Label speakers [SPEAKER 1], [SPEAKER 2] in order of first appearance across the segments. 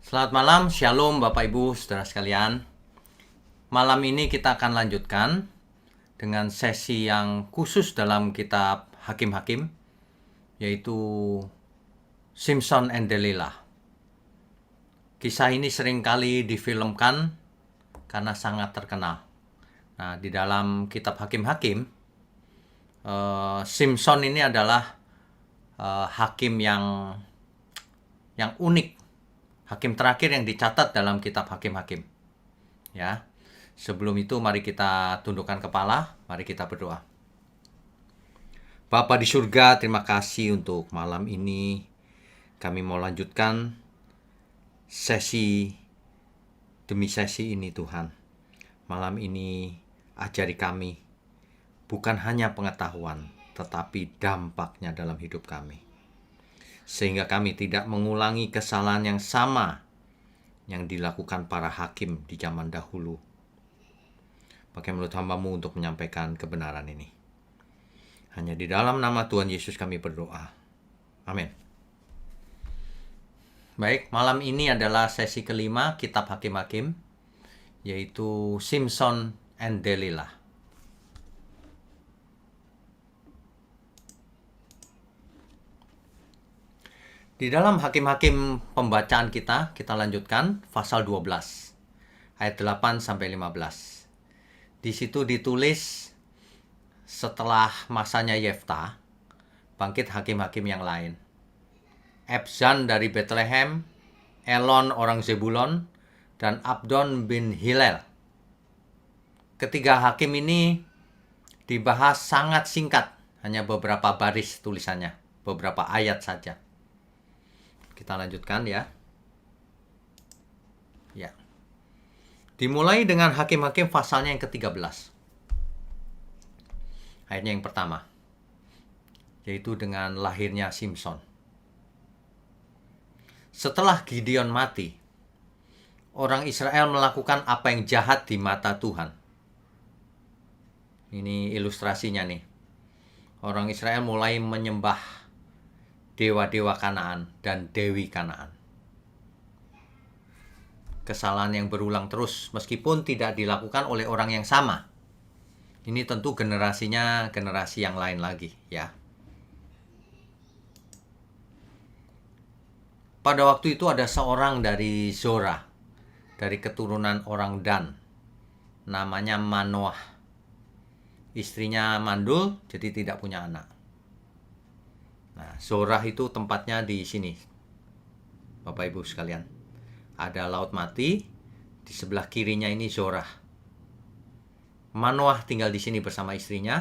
[SPEAKER 1] Selamat malam, Shalom Bapak Ibu, Saudara sekalian. Malam ini kita akan lanjutkan dengan sesi yang khusus dalam kitab Hakim-Hakim, yaitu Simpson and Delilah. Kisah ini seringkali difilmkan karena sangat terkenal. Nah, di dalam kitab Hakim-Hakim, Simpson ini adalah hakim yang unik, hakim terakhir yang dicatat dalam kitab Hakim-Hakim. Ya, sebelum itu mari kita tundukkan kepala, mari kita berdoa. Bapa di surga, terima kasih untuk malam ini. Kami mau lanjutkan sesi demi sesi ini, Tuhan. Malam ini ajari kami bukan hanya pengetahuan, tetapi dampaknya dalam hidup kami. Sehingga kami tidak mengulangi kesalahan yang sama yang dilakukan para hakim di zaman dahulu. Pakai mulut hamba-Mu untuk menyampaikan kebenaran ini. Hanya di dalam nama Tuhan Yesus kami berdoa. Amin. Baik, malam ini adalah sesi kelima kitab Hakim-Hakim, yaitu Simpson and Delilah. Di dalam Hakim-Hakim pembacaan kita lanjutkan pasal 12, ayat 8 sampai 15. Di situ ditulis setelah masanya Yefta, bangkit hakim-hakim yang lain. Ebzan dari Bethlehem, Elon orang Zebulon, dan Abdon bin Hillel. Ketiga hakim ini dibahas sangat singkat, hanya beberapa baris tulisannya, beberapa ayat saja. Kita lanjutkan ya. Ya. Dimulai dengan hakim-hakim pasalnya yang ke-13. Ayatnya yang pertama, yaitu dengan lahirnya Simpson. Setelah Gideon mati, orang Israel melakukan apa yang jahat di mata Tuhan. Ini ilustrasinya nih. Orang Israel mulai menyembah dewa-dewa Kanaan dan dewi Kanaan. Kesalahan yang berulang terus meskipun tidak dilakukan oleh orang yang sama. Ini tentu generasinya generasi yang lain lagi ya. Pada waktu itu ada seorang dari Zora, dari keturunan orang Dan, namanya Manoah. Istrinya mandul, jadi tidak punya anak. Nah, Zorah itu tempatnya di sini, Bapak Ibu sekalian. Ada laut mati, di sebelah kirinya ini Zorah. Manoah tinggal di sini bersama istrinya,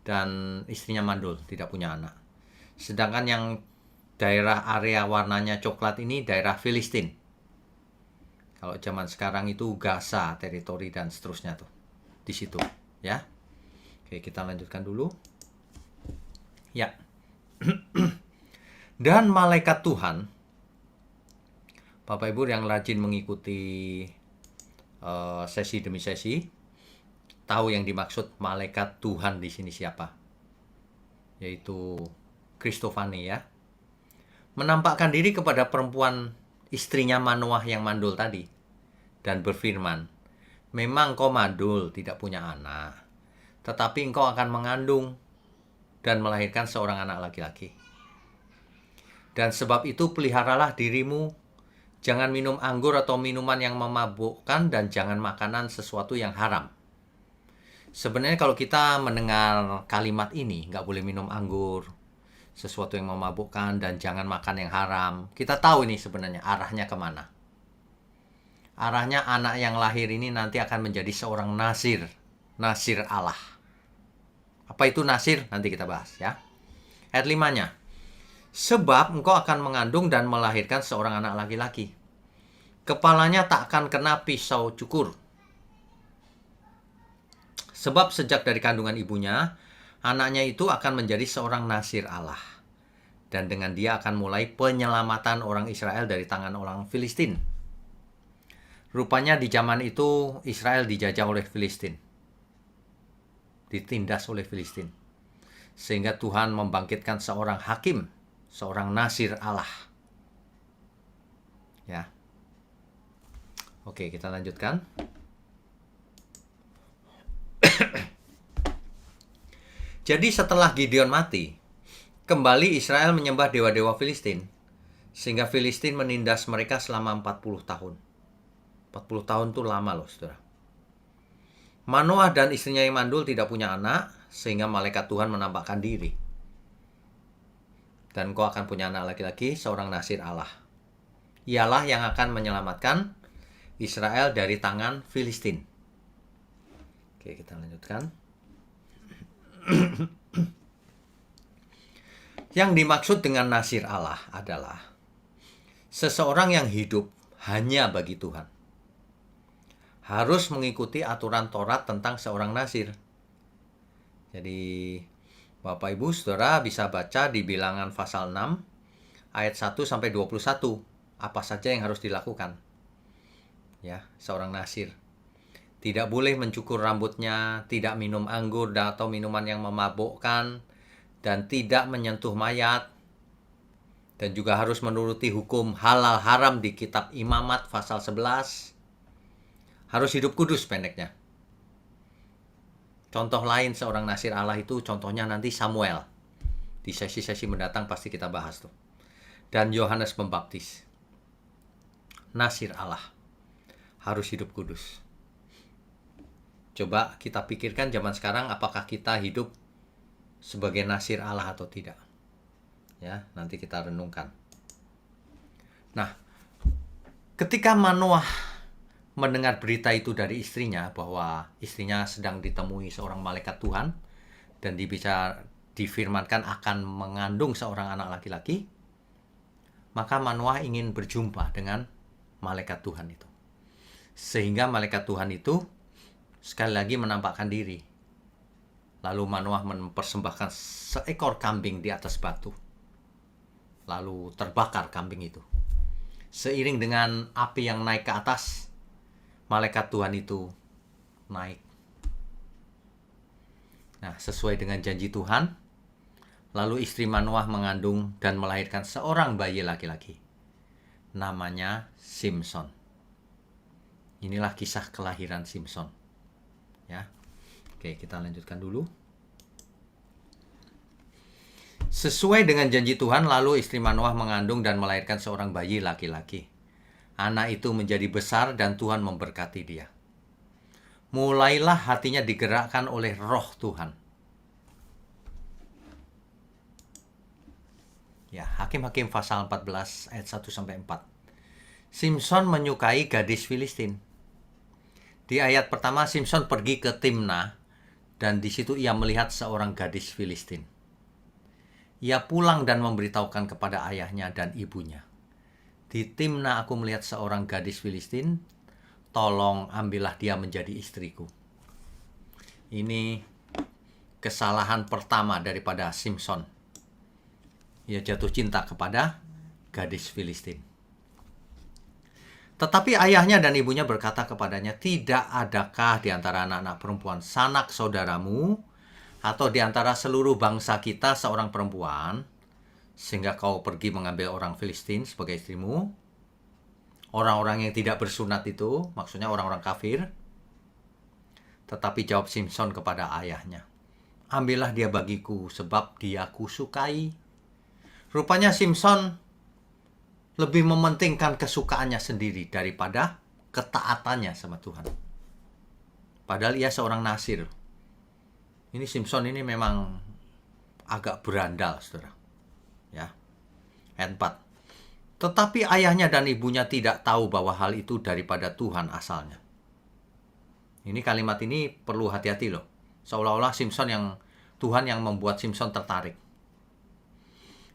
[SPEAKER 1] dan istrinya mandul, tidak punya anak. Sedangkan yang daerah area warnanya coklat ini daerah Filistin. Kalau zaman sekarang itu Gaza, teritori dan seterusnya tuh. Di situ, ya. Oke, kita lanjutkan dulu. Ya. Dan malaikat Tuhan, Bapak Ibu yang rajin mengikuti sesi demi sesi, tahu yang dimaksud malaikat Tuhan di sini siapa? Yaitu Kristofani ya. Menampakkan diri kepada perempuan istrinya Manoah yang mandul tadi dan berfirman, "Memang kau mandul, tidak punya anak, tetapi engkau akan mengandung dan melahirkan seorang anak laki-laki. Dan sebab itu peliharalah dirimu, jangan minum anggur atau minuman yang memabukkan, dan jangan makanan sesuatu yang haram." Sebenarnya kalau kita mendengar kalimat ini, nggak boleh minum anggur, sesuatu yang memabukkan, dan jangan makan yang haram, kita tahu ini sebenarnya arahnya kemana. Arahnya anak yang lahir ini nanti akan menjadi seorang Nasir, Nasir Allah. Apa itu Nasir? Nanti kita bahas ya. Ayat 5-nya. Sebab engkau akan mengandung dan melahirkan seorang anak laki-laki. Kepalanya tak akan kena pisau cukur. Sebab sejak dari kandungan ibunya, anaknya itu akan menjadi seorang Nasir Allah. Dan dengan dia akan mulai penyelamatan orang Israel dari tangan orang Filistin. Rupanya di zaman itu Israel dijajah oleh Filistin. Ditindas oleh Filistin. Sehingga Tuhan membangkitkan seorang hakim, seorang Nasir Allah. Ya. Oke, kita lanjutkan. Jadi setelah Gideon mati, kembali Israel menyembah dewa-dewa Filistin, sehingga Filistin menindas mereka selama 40 tahun. 40 tahun itu lama loh, saudara. Manoah dan istrinya yang mandul tidak punya anak, sehingga malaikat Tuhan menampakkan diri. Dan kau akan punya anak laki-laki, seorang Nasir Allah. Ialah yang akan menyelamatkan Israel dari tangan Filistin. Oke, kita lanjutkan. Yang dimaksud dengan Nasir Allah adalah seseorang yang hidup hanya bagi Tuhan. Harus mengikuti aturan Taurat tentang seorang Nasir. Jadi Bapak Ibu Saudara bisa baca di Bilangan pasal 6 ayat 1 sampai 21 apa saja yang harus dilakukan. Ya, seorang Nasir tidak boleh mencukur rambutnya, tidak minum anggur atau minuman yang memabukkan, dan tidak menyentuh mayat, dan juga harus menuruti hukum halal haram di kitab Imamat pasal 11. Harus hidup kudus pendeknya. Contoh lain seorang Nasir Allah itu contohnya nanti Samuel. Di sesi-sesi mendatang pasti kita bahas tuh. Dan Yohanes Pembaptis. Nasir Allah harus hidup kudus. Coba kita pikirkan zaman sekarang apakah kita hidup sebagai Nasir Allah atau tidak. Ya, nanti kita renungkan. Nah, ketika Manoah mendengar berita itu dari istrinya bahwa istrinya sedang ditemui seorang malaikat Tuhan dan difirmankan akan mengandung seorang anak laki-laki, maka Manoah ingin berjumpa dengan malaikat Tuhan itu. Sehingga malaikat Tuhan itu sekali lagi menampakkan diri. Lalu Manoah mempersembahkan seekor kambing di atas batu. Lalu terbakar kambing itu. Seiring dengan api yang naik ke atas, malaikat Tuhan itu naik. Nah, sesuai dengan janji Tuhan, lalu istri Manoah mengandung dan melahirkan seorang bayi laki-laki. Namanya Simson. Inilah kisah kelahiran Simson. Ya. Oke, kita lanjutkan dulu. Sesuai dengan janji Tuhan, lalu istri Manoah mengandung dan melahirkan seorang bayi laki-laki. Anak itu menjadi besar dan Tuhan memberkati dia. Mulailah hatinya digerakkan oleh roh Tuhan. Ya, Hakim-Hakim pasal 14 ayat 1 sampai 4. Simson menyukai gadis Filistin. Di ayat pertama Simson pergi ke Timna dan di situ ia melihat seorang gadis Filistin. Ia pulang dan memberitahukan kepada ayahnya dan ibunya. Di Timna aku melihat seorang gadis Filistin, tolong ambillah dia menjadi istriku. Ini kesalahan pertama daripada Simson. Ia jatuh cinta kepada gadis Filistin. Tetapi ayahnya dan ibunya berkata kepadanya, tidak adakah di antara anak-anak perempuan sanak saudaramu atau di antara seluruh bangsa kita seorang perempuan, sehingga kau pergi mengambil orang Filistin sebagai istrimu? Orang-orang yang tidak bersunat itu, maksudnya orang-orang kafir. Tetapi jawab Simson kepada ayahnya, ambillah dia bagiku, sebab dia kusukai. Rupanya Simson lebih mementingkan kesukaannya sendiri daripada ketaatannya sama Tuhan. Padahal ia seorang Nasir. Ini Simson ini memang agak berandal, saudara. Ya. Ayat 4. Tetapi ayahnya dan ibunya tidak tahu bahwa hal itu daripada Tuhan asalnya. Ini kalimat ini perlu hati-hati loh. Seolah-olah Tuhan yang membuat Simson tertarik.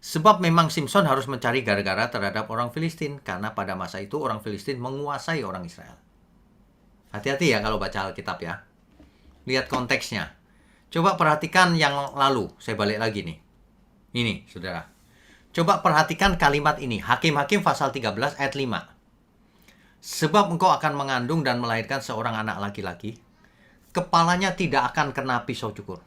[SPEAKER 1] Sebab memang Simson harus mencari gara-gara terhadap orang Filistin, karena pada masa itu orang Filistin menguasai orang Israel. Hati-hati ya kalau baca Alkitab ya. Lihat konteksnya. Coba perhatikan yang lalu. Saya balik lagi nih. Ini, saudara. Coba perhatikan kalimat ini. Hakim-Hakim pasal 13 ayat 5. Sebab engkau akan mengandung dan melahirkan seorang anak laki-laki, kepalanya tidak akan kena pisau cukur.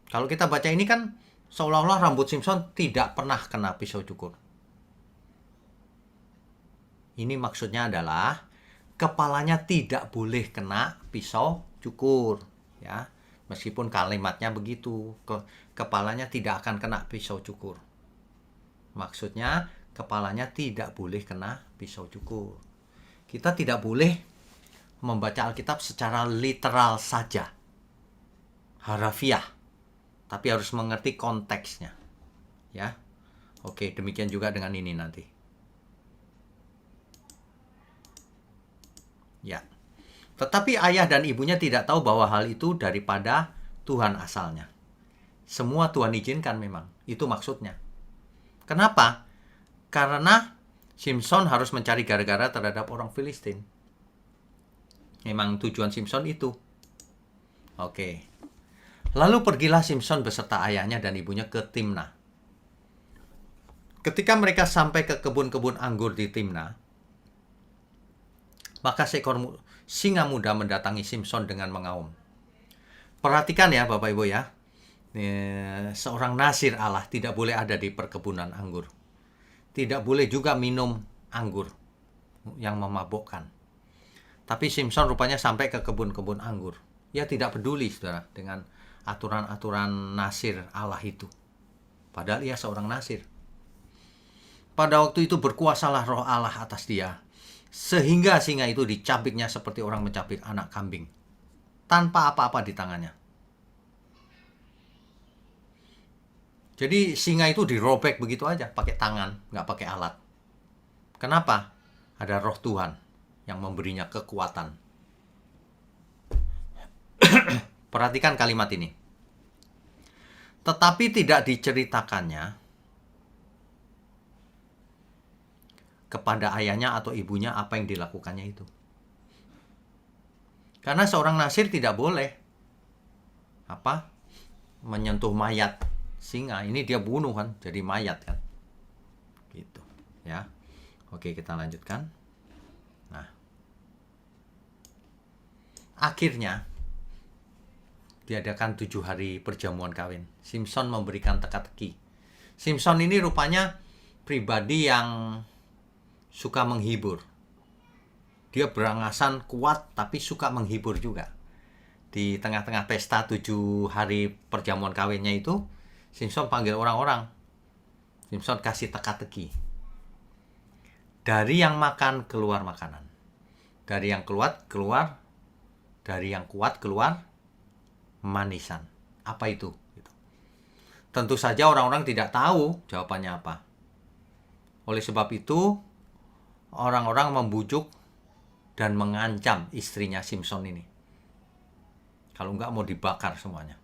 [SPEAKER 1] Kalau kita baca ini kan seolah-olah rambut Simson tidak pernah kena pisau cukur. Ini maksudnya adalah kepalanya tidak boleh kena pisau cukur, ya. Meskipun kalimatnya begitu, kepalanya tidak akan kena pisau cukur. Maksudnya kepalanya tidak boleh kena pisau cukur. Kita tidak boleh membaca Alkitab secara literal saja, harafiah, tapi harus mengerti konteksnya, ya. Oke, demikian juga dengan ini nanti. Ya. Tetapi ayah dan ibunya tidak tahu bahwa hal itu daripada Tuhan asalnya. Semua Tuhan izinkan memang. Itu maksudnya. Kenapa? Karena Simson harus mencari gara-gara terhadap orang Filistin. Memang tujuan Simson itu. Oke. Lalu pergilah Simson beserta ayahnya dan ibunya ke Timna. Ketika mereka sampai ke kebun-kebun anggur di Timna, maka seekor singa muda mendatangi Simson dengan mengaum. Perhatikan ya Bapak Ibu ya. Seorang nasir Allah tidak boleh ada di perkebunan anggur. Tidak boleh juga minum anggur yang memabukkan. Tapi Simson rupanya sampai ke kebun-kebun anggur. Ia tidak peduli, saudara, dengan aturan-aturan nasir Allah itu. Padahal ia seorang nasir. Pada waktu itu berkuasalah roh Allah atas dia, sehingga singa itu dicabiknya seperti orang mencabik anak kambing, tanpa apa-apa di tangannya. Jadi singa itu dirobek begitu aja, pakai tangan, nggak pakai alat. Kenapa? Ada roh Tuhan yang memberinya kekuatan. Perhatikan kalimat ini. Tetapi tidak diceritakannya kepada ayahnya atau ibunya apa yang dilakukannya itu. Karena seorang nasir tidak boleh menyentuh mayat singa. Ini dia bunuh kan, jadi mayat kan. Gitu, ya. Oke, kita lanjutkan. Nah. Akhirnya diadakan 7 hari perjamuan kawin. Simson memberikan teka-teki. Simson ini rupanya pribadi yang suka menghibur. Dia berangasan kuat tapi suka menghibur juga. Di tengah-tengah pesta 7 hari perjamuan kawinnya itu, Simson panggil orang-orang. Simson kasih teka-teki. Dari yang makan keluar makanan. Dari yang keluar. Dari yang kuat keluar manisan. Apa itu? Tentu saja orang-orang tidak tahu jawabannya apa. Oleh sebab itu, orang-orang membujuk dan mengancam istrinya Simson ini. Kalau enggak mau dibakar semuanya.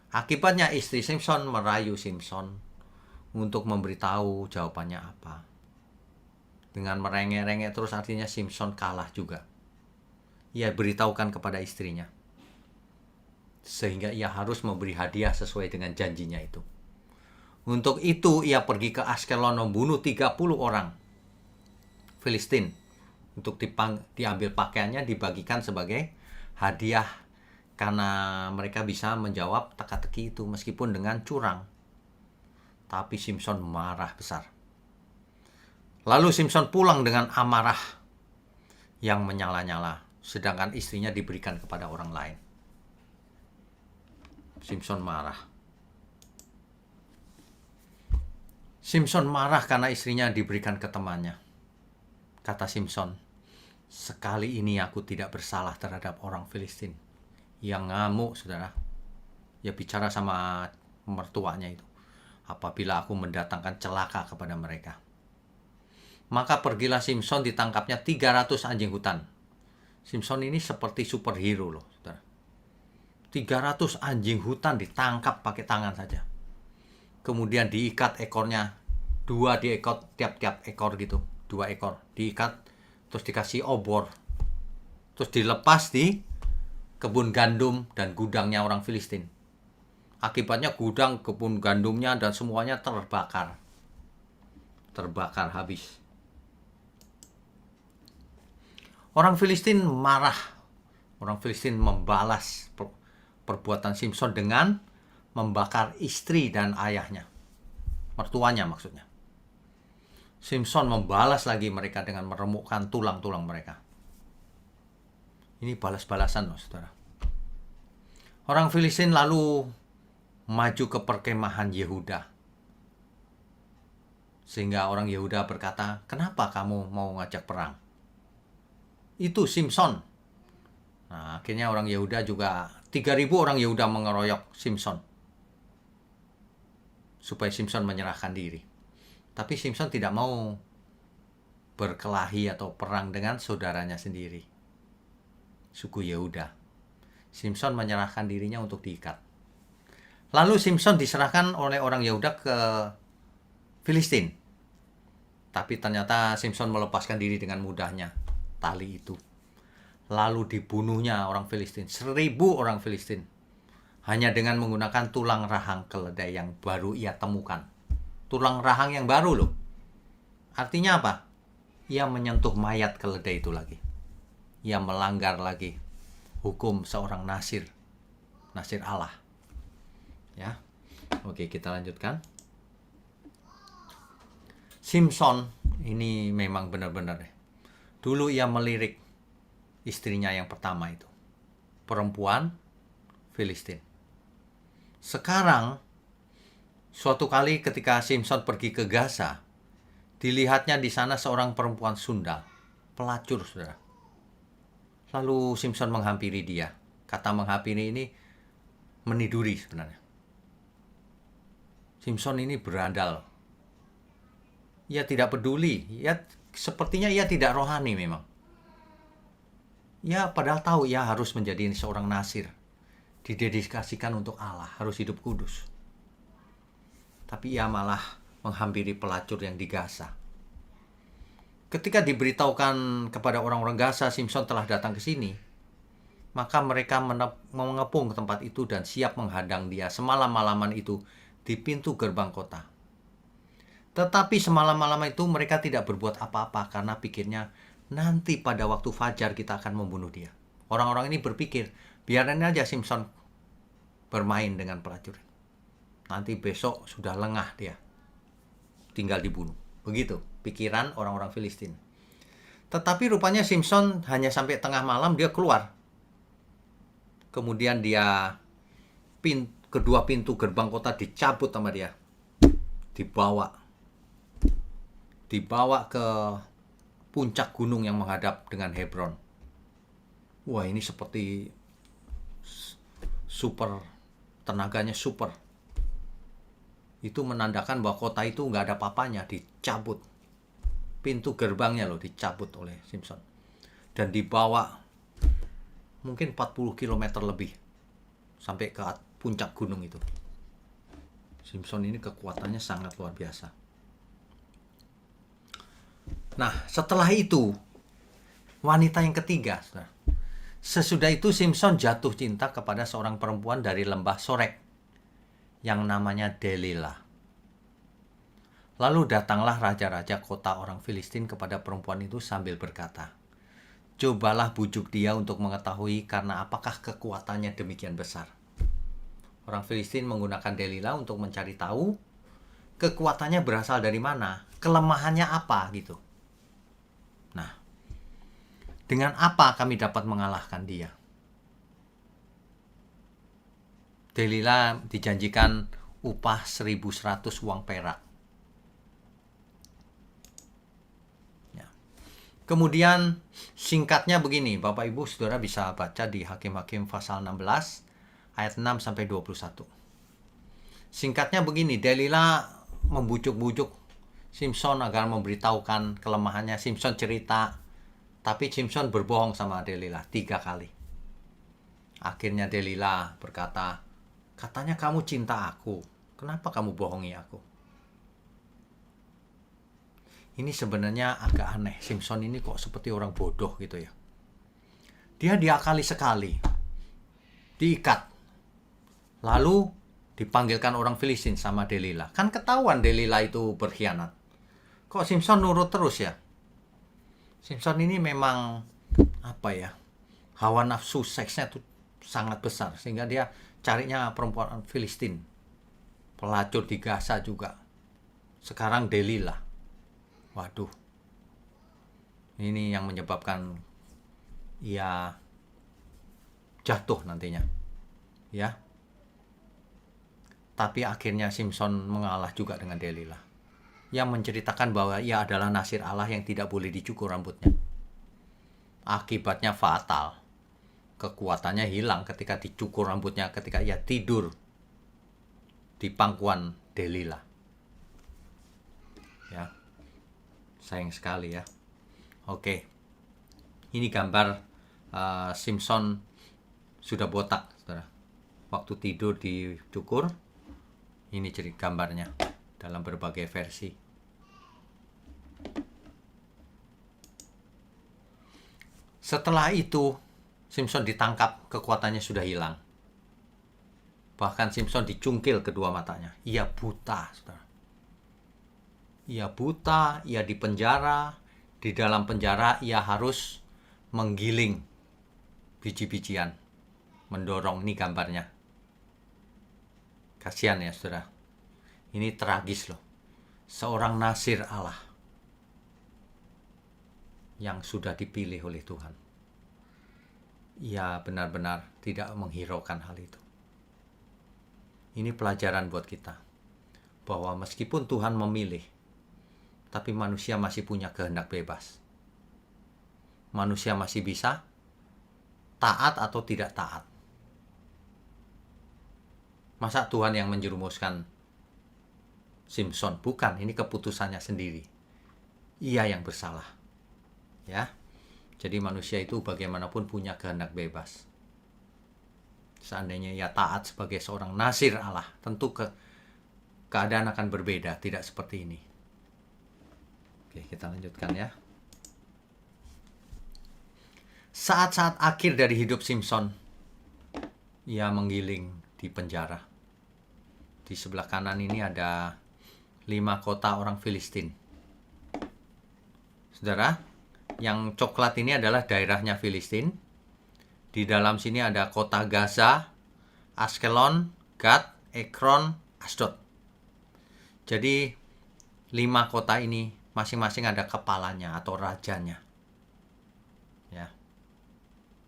[SPEAKER 1] Akibatnya istri Simson merayu Simson untuk memberitahu jawabannya apa. Dengan merengek-rengek terus artinya Simson kalah juga. Ia beritahukan kepada istrinya. Sehingga ia harus memberi hadiah sesuai dengan janjinya itu. Untuk itu ia pergi ke Askelon membunuh 30 orang Filistin. Untuk diambil pakaiannya dibagikan sebagai hadiah. Karena mereka bisa menjawab teka-teki itu meskipun dengan curang. Tapi Simson marah besar. Lalu Simson pulang dengan amarah yang menyala-nyala. Sedangkan istrinya diberikan kepada orang lain. Simson marah. Simson marah karena istrinya diberikan ke temannya. Kata Simson, sekali ini aku tidak bersalah terhadap orang Filistin. Yang ngamuk, saudara. Ya bicara sama mertuanya itu. Apabila aku mendatangkan celaka kepada mereka. Maka pergilah Simson, ditangkapnya 300 anjing hutan. Simson ini seperti superhero loh, saudara. 300 anjing hutan ditangkap pakai tangan saja. Kemudian diikat ekornya. 2 diikat tiap-tiap ekor gitu. 2 ekor diikat. Terus dikasih obor. Terus dilepas di kebun gandum dan gudangnya orang Filistin. Akibatnya gudang, kebun gandumnya dan semuanya terbakar. Terbakar habis. Orang Filistin marah. Orang Filistin membalas perbuatan Simson dengan membakar istri dan ayahnya. Mertuanya maksudnya. Simpson membalas lagi mereka dengan meremukkan tulang-tulang mereka. Ini balas-balasan loh, saudara. Orang Filistin lalu maju ke perkemahan Yehuda. Sehingga orang Yehuda berkata, kenapa kamu mau ngajak perang? Itu Simpson. Nah, akhirnya orang Yehuda juga, 3.000 orang Yehuda mengeroyok Simpson. Supaya Simpson menyerahkan diri. Tapi Simpson tidak mau berkelahi atau perang dengan saudaranya sendiri, suku Yehuda. Simpson menyerahkan dirinya untuk diikat. Lalu Simpson diserahkan oleh orang Yehuda ke Filistin. Tapi ternyata Simpson melepaskan diri dengan mudahnya tali itu. Lalu dibunuhnya orang Filistin, 1.000 orang Filistin. Hanya dengan menggunakan tulang rahang keledai yang baru ia temukan. Tulang rahang yang baru loh. Artinya apa? Ia menyentuh mayat keledai itu lagi. Ia melanggar lagi hukum seorang Nasir Allah. Ya. Oke, kita lanjutkan. Simpson ini memang benar-benar dulu ia melirik istrinya yang pertama itu, perempuan Filistin. Sekarang suatu kali ketika Simpson pergi ke Gaza, dilihatnya di sana seorang perempuan sundal, pelacur, saudara. Lalu Simpson menghampiri dia. Kata menghampiri ini meniduri sebenarnya. Simpson ini berandal. Ia tidak peduli. Sepertinya ia tidak rohani memang. Ia padahal tahu ia harus menjadi seorang Nasir. Didedikasikan untuk Allah, harus hidup kudus. Tapi ia malah menghampiri pelacur yang di Gaza. Ketika diberitahukan kepada orang-orang Gaza, Simpson telah datang ke sini, maka mereka mengepung tempat itu dan siap menghadang dia semalam-malaman itu di pintu gerbang kota. Tetapi semalam-malam itu mereka tidak berbuat apa-apa karena pikirnya nanti pada waktu fajar kita akan membunuh dia. Orang-orang ini berpikir, biarin aja Simpson bermain dengan pelacur. Nanti besok sudah lengah dia, tinggal dibunuh. Begitu pikiran orang-orang Filistin. Tetapi rupanya Simpson hanya sampai tengah malam dia keluar. Kemudian dia kedua pintu gerbang kota dicabut sama dia. Dibawa ke puncak gunung yang menghadap dengan Hebron. Wah, ini seperti super, tenaganya super. Itu menandakan bahwa kota itu nggak ada apa-apanya, dicabut. Pintu gerbangnya loh dicabut oleh Simpson. Dan dibawa mungkin 40 km lebih sampai ke puncak gunung itu. Simpson ini kekuatannya sangat luar biasa. Nah, setelah itu wanita yang ketiga, sesudah itu Simpson jatuh cinta kepada seorang perempuan dari lembah Sorek yang namanya Delilah. Lalu datanglah raja-raja kota orang Filistin kepada perempuan itu sambil berkata, cobalah bujuk dia untuk mengetahui karena apakah kekuatannya demikian besar. Orang Filistin menggunakan Delilah untuk mencari tahu kekuatannya berasal dari mana, kelemahannya apa gitu. Nah, dengan apa kami dapat mengalahkan dia? Delilah dijanjikan upah 1.100 uang perak. Ya. Kemudian singkatnya begini, Bapak Ibu Saudara bisa baca di Hakim-Hakim pasal 16 ayat 6 sampai 21. Singkatnya begini, Delilah membujuk-bujuk Simpson agar memberitahukan kelemahannya. Simpson cerita, tapi Simpson berbohong sama Delilah 3 kali. Akhirnya Delilah berkata, katanya kamu cinta aku, kenapa kamu bohongi aku? Ini sebenarnya agak aneh. Simpson ini kok seperti orang bodoh gitu ya. Dia diakali sekali, diikat, lalu dipanggilkan orang Filistin sama Delilah. Kan ketahuan Delilah itu berkhianat. Kok Simpson nurut terus ya? Simpson ini memang apa ya, hawa nafsu seksnya tuh sangat besar, sehingga dia carinya perempuan Filistin, pelacur di Gaza juga. Sekarang Delilah, Waduh, ini yang menyebabkan ia jatuh nantinya, ya. Tapi akhirnya Simpson mengalah juga dengan Delila, yang menceritakan bahwa ia adalah nasir Allah yang tidak boleh dicukur rambutnya. Akibatnya fatal. Kekuatannya hilang ketika dicukur rambutnya ketika ia tidur di pangkuan Delila. Ya. Sayang sekali ya. Oke. Ini gambar Simpson sudah botak, Saudara. Waktu tidur dicukur. Ini jadi gambarnya dalam berbagai versi. Setelah itu, Simpson ditangkap, kekuatannya sudah hilang. Bahkan Simpson dicungkil kedua matanya. Ia buta, Saudara. Ia buta, ia dipenjara. Di dalam penjara ia harus menggiling biji-bijian. Mendorong, ini gambarnya. Kasihan ya, Saudara. Ini tragis loh. Seorang nasir Allah yang sudah dipilih oleh Tuhan. Ia benar-benar tidak menghiraukan hal itu. Ini pelajaran buat kita. Bahwa meskipun Tuhan memilih, tapi manusia masih punya kehendak bebas. Manusia masih bisa taat atau tidak taat. Masa Tuhan yang menjerumuskan Simpson? Bukan, ini keputusannya sendiri. Ia yang bersalah. Ya. Jadi manusia itu bagaimanapun punya kehendak bebas. Seandainya ia taat sebagai seorang nasir Allah, tentu keadaan akan berbeda, tidak seperti ini. Oke, kita lanjutkan ya. Saat-saat akhir dari hidup Simpson, ia menggiling di penjara. Di sebelah kanan ini ada 5 kota orang Filistin. Saudara, yang coklat ini adalah daerahnya Filistin. Di dalam sini ada kota Gaza, Askelon, Gad, Ekron, Asdod. Jadi 5 kota ini masing-masing ada kepalanya atau rajanya. Ya.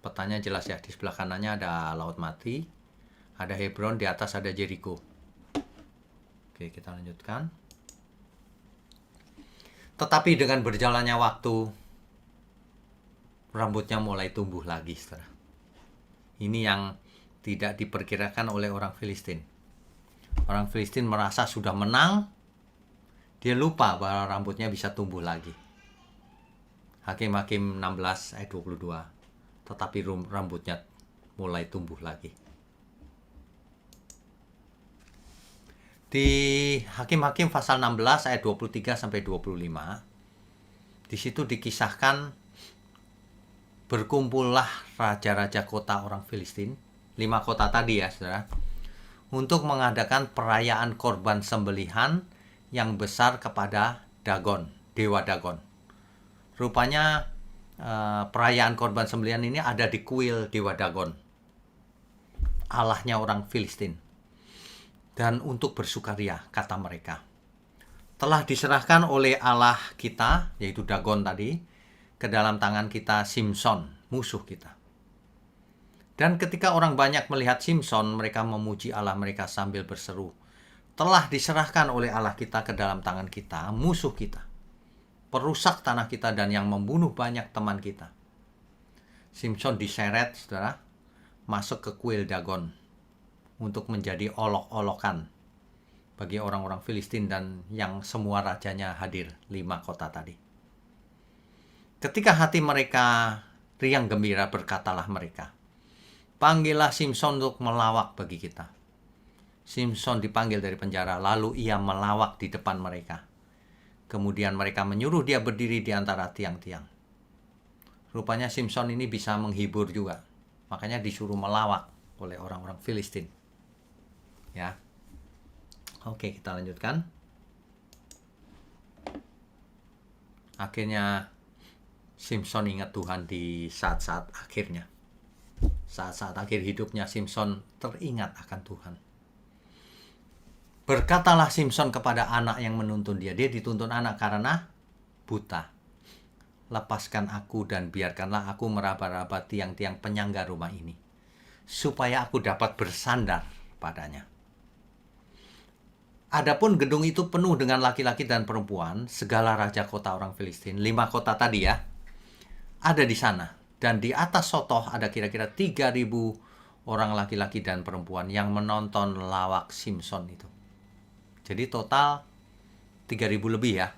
[SPEAKER 1] Petanya jelas ya, di sebelah kanannya ada Laut Mati, ada Hebron, di atas ada Jericho. Oke, kita lanjutkan. Tetapi dengan berjalannya waktu, rambutnya mulai tumbuh lagi, Saudara. Ini yang tidak diperkirakan oleh orang Filistin. Orang Filistin merasa sudah menang, dia lupa bahwa rambutnya bisa tumbuh lagi. Hakim-Hakim 16 ayat 22. Tetapi rambutnya mulai tumbuh lagi. Di Hakim-Hakim pasal 16 ayat 23 sampai 25, di situ dikisahkan berkumpullah raja-raja kota orang Filistin, 5 kota tadi ya, Saudara, untuk mengadakan perayaan korban sembelihan yang besar kepada Dagon, dewa Dagon. Rupanya perayaan korban sembelihan ini ada di kuil dewa Dagon, allahnya orang Filistin. Dan untuk bersukaria, kata mereka, telah diserahkan oleh Allah kita, yaitu Dagon tadi, ke dalam tangan kita Simpson, musuh kita. Dan ketika orang banyak melihat Simpson, mereka memuji Allah mereka sambil berseru, telah diserahkan oleh Allah kita ke dalam tangan kita, musuh kita, perusak tanah kita dan yang membunuh banyak teman kita. Simpson diseret, Saudara, masuk ke kuil Dagon untuk menjadi olok-olokan bagi orang-orang Filistin dan yang semua rajanya hadir, 5 kota tadi. Ketika hati mereka riang gembira, berkatalah mereka, panggillah Simpson untuk melawak bagi kita. Simpson dipanggil dari penjara, lalu ia melawak di depan mereka. Kemudian mereka menyuruh dia berdiri di antara tiang-tiang. Rupanya Simpson ini bisa menghibur juga, makanya disuruh melawak oleh orang-orang Filistin. Ya. Oke, kita lanjutkan. Akhirnya Simpson ingat Tuhan di saat-saat akhirnya. Saat-saat akhir hidupnya Simpson teringat akan Tuhan. Berkatalah Simpson kepada anak yang menuntun dia. Dia dituntun anak karena buta. Lepaskan aku dan biarkanlah aku meraba-raba tiang-tiang penyangga rumah ini, supaya aku dapat bersandar padanya. Adapun gedung itu penuh dengan laki-laki dan perempuan, segala raja kota orang Filistin, 5 kota tadi ya, ada di sana. Dan di atas sotoh ada kira-kira 3.000 orang laki-laki dan perempuan yang menonton lawak Simson itu. Jadi total 3.000 lebih ya.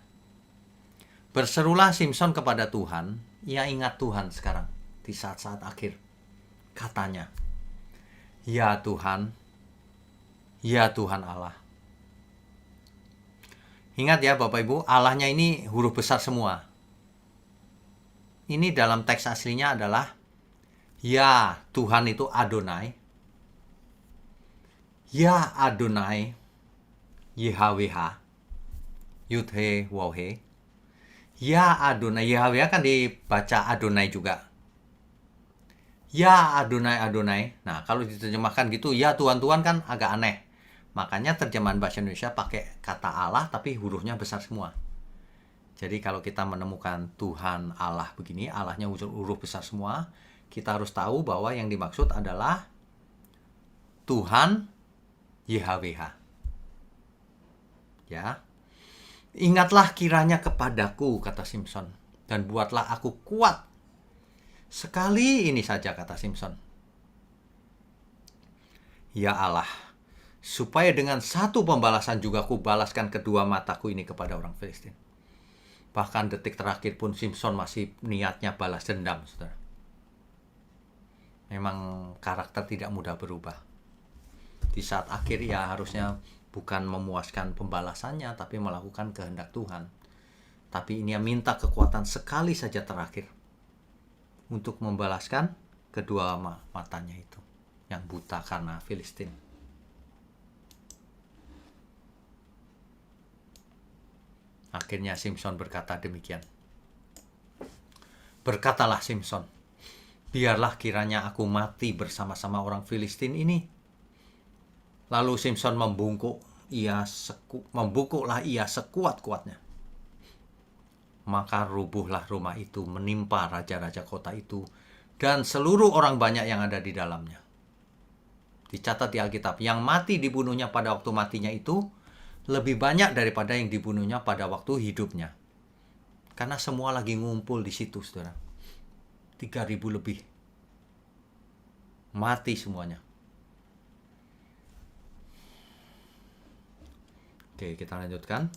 [SPEAKER 1] Berserulah Simson kepada Tuhan. Ia ingat Tuhan sekarang di saat-saat akhir. Katanya, ya Tuhan Allah. Ingat ya Bapak Ibu, Allahnya ini huruf besar semua. Ini dalam teks aslinya adalah, ya Tuhan itu Adonai. Ya Adonai, YHWH, Yud-He, Waw-He. Ya Adonai, YHWH kan dibaca Adonai juga. Ya Adonai, Adonai. Nah, kalau diterjemahkan gitu, ya Tuhan, Tuhan kan agak aneh. Makanya terjemahan bahasa Indonesia pakai kata Allah tapi hurufnya besar semua. Jadi kalau kita menemukan Tuhan Allah begini, Allahnya huruf besar semua, kita harus tahu bahwa yang dimaksud adalah Tuhan YHWH. Ya. Ingatlah kiranya kepadaku, kata Simson, dan buatlah aku kuat. Sekali ini saja, kata Simson. Ya Allah, supaya dengan satu pembalasan juga ku balaskan kedua mataku ini kepada orang Filistin. Bahkan detik terakhir pun Simson masih niatnya balas dendam, saudara. Memang karakter tidak mudah berubah. Di saat akhir ya harusnya bukan memuaskan pembalasannya, tapi melakukan kehendak Tuhan. Tapi ini minta kekuatan sekali saja terakhir untuk membalaskan kedua matanya itu yang buta karena Filistin. Akhirnya Simson berkata demikian. Berkatalah Simson, biarlah kiranya aku mati bersama-sama orang Filistin ini. Lalu Simson membungkuklah ia sekuat-kuatnya. Maka rubuhlah rumah itu menimpa raja-raja kota itu dan seluruh orang banyak yang ada di dalamnya. Dicatat di Alkitab, yang mati dibunuhnya pada waktu matinya itu lebih banyak daripada yang dibunuhnya pada waktu hidupnya. Karena semua lagi ngumpul di situ, saudara. 3.000 lebih. Mati semuanya. Oke, kita lanjutkan.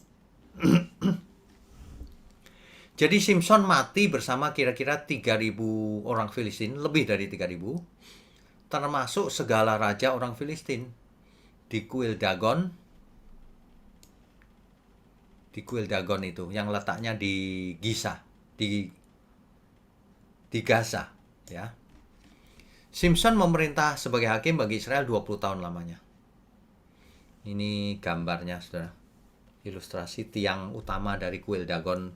[SPEAKER 1] Jadi Simson mati bersama kira-kira 3.000 orang Filistin, lebih dari 3.000, termasuk segala raja orang Filistin. Di kuil Dagon itu yang letaknya di Giza, di Gaza, ya. Simson memerintah sebagai hakim bagi Israel 20 tahun lamanya. Ini gambarnya, saudara. Ilustrasi tiang utama dari kuil Dagon,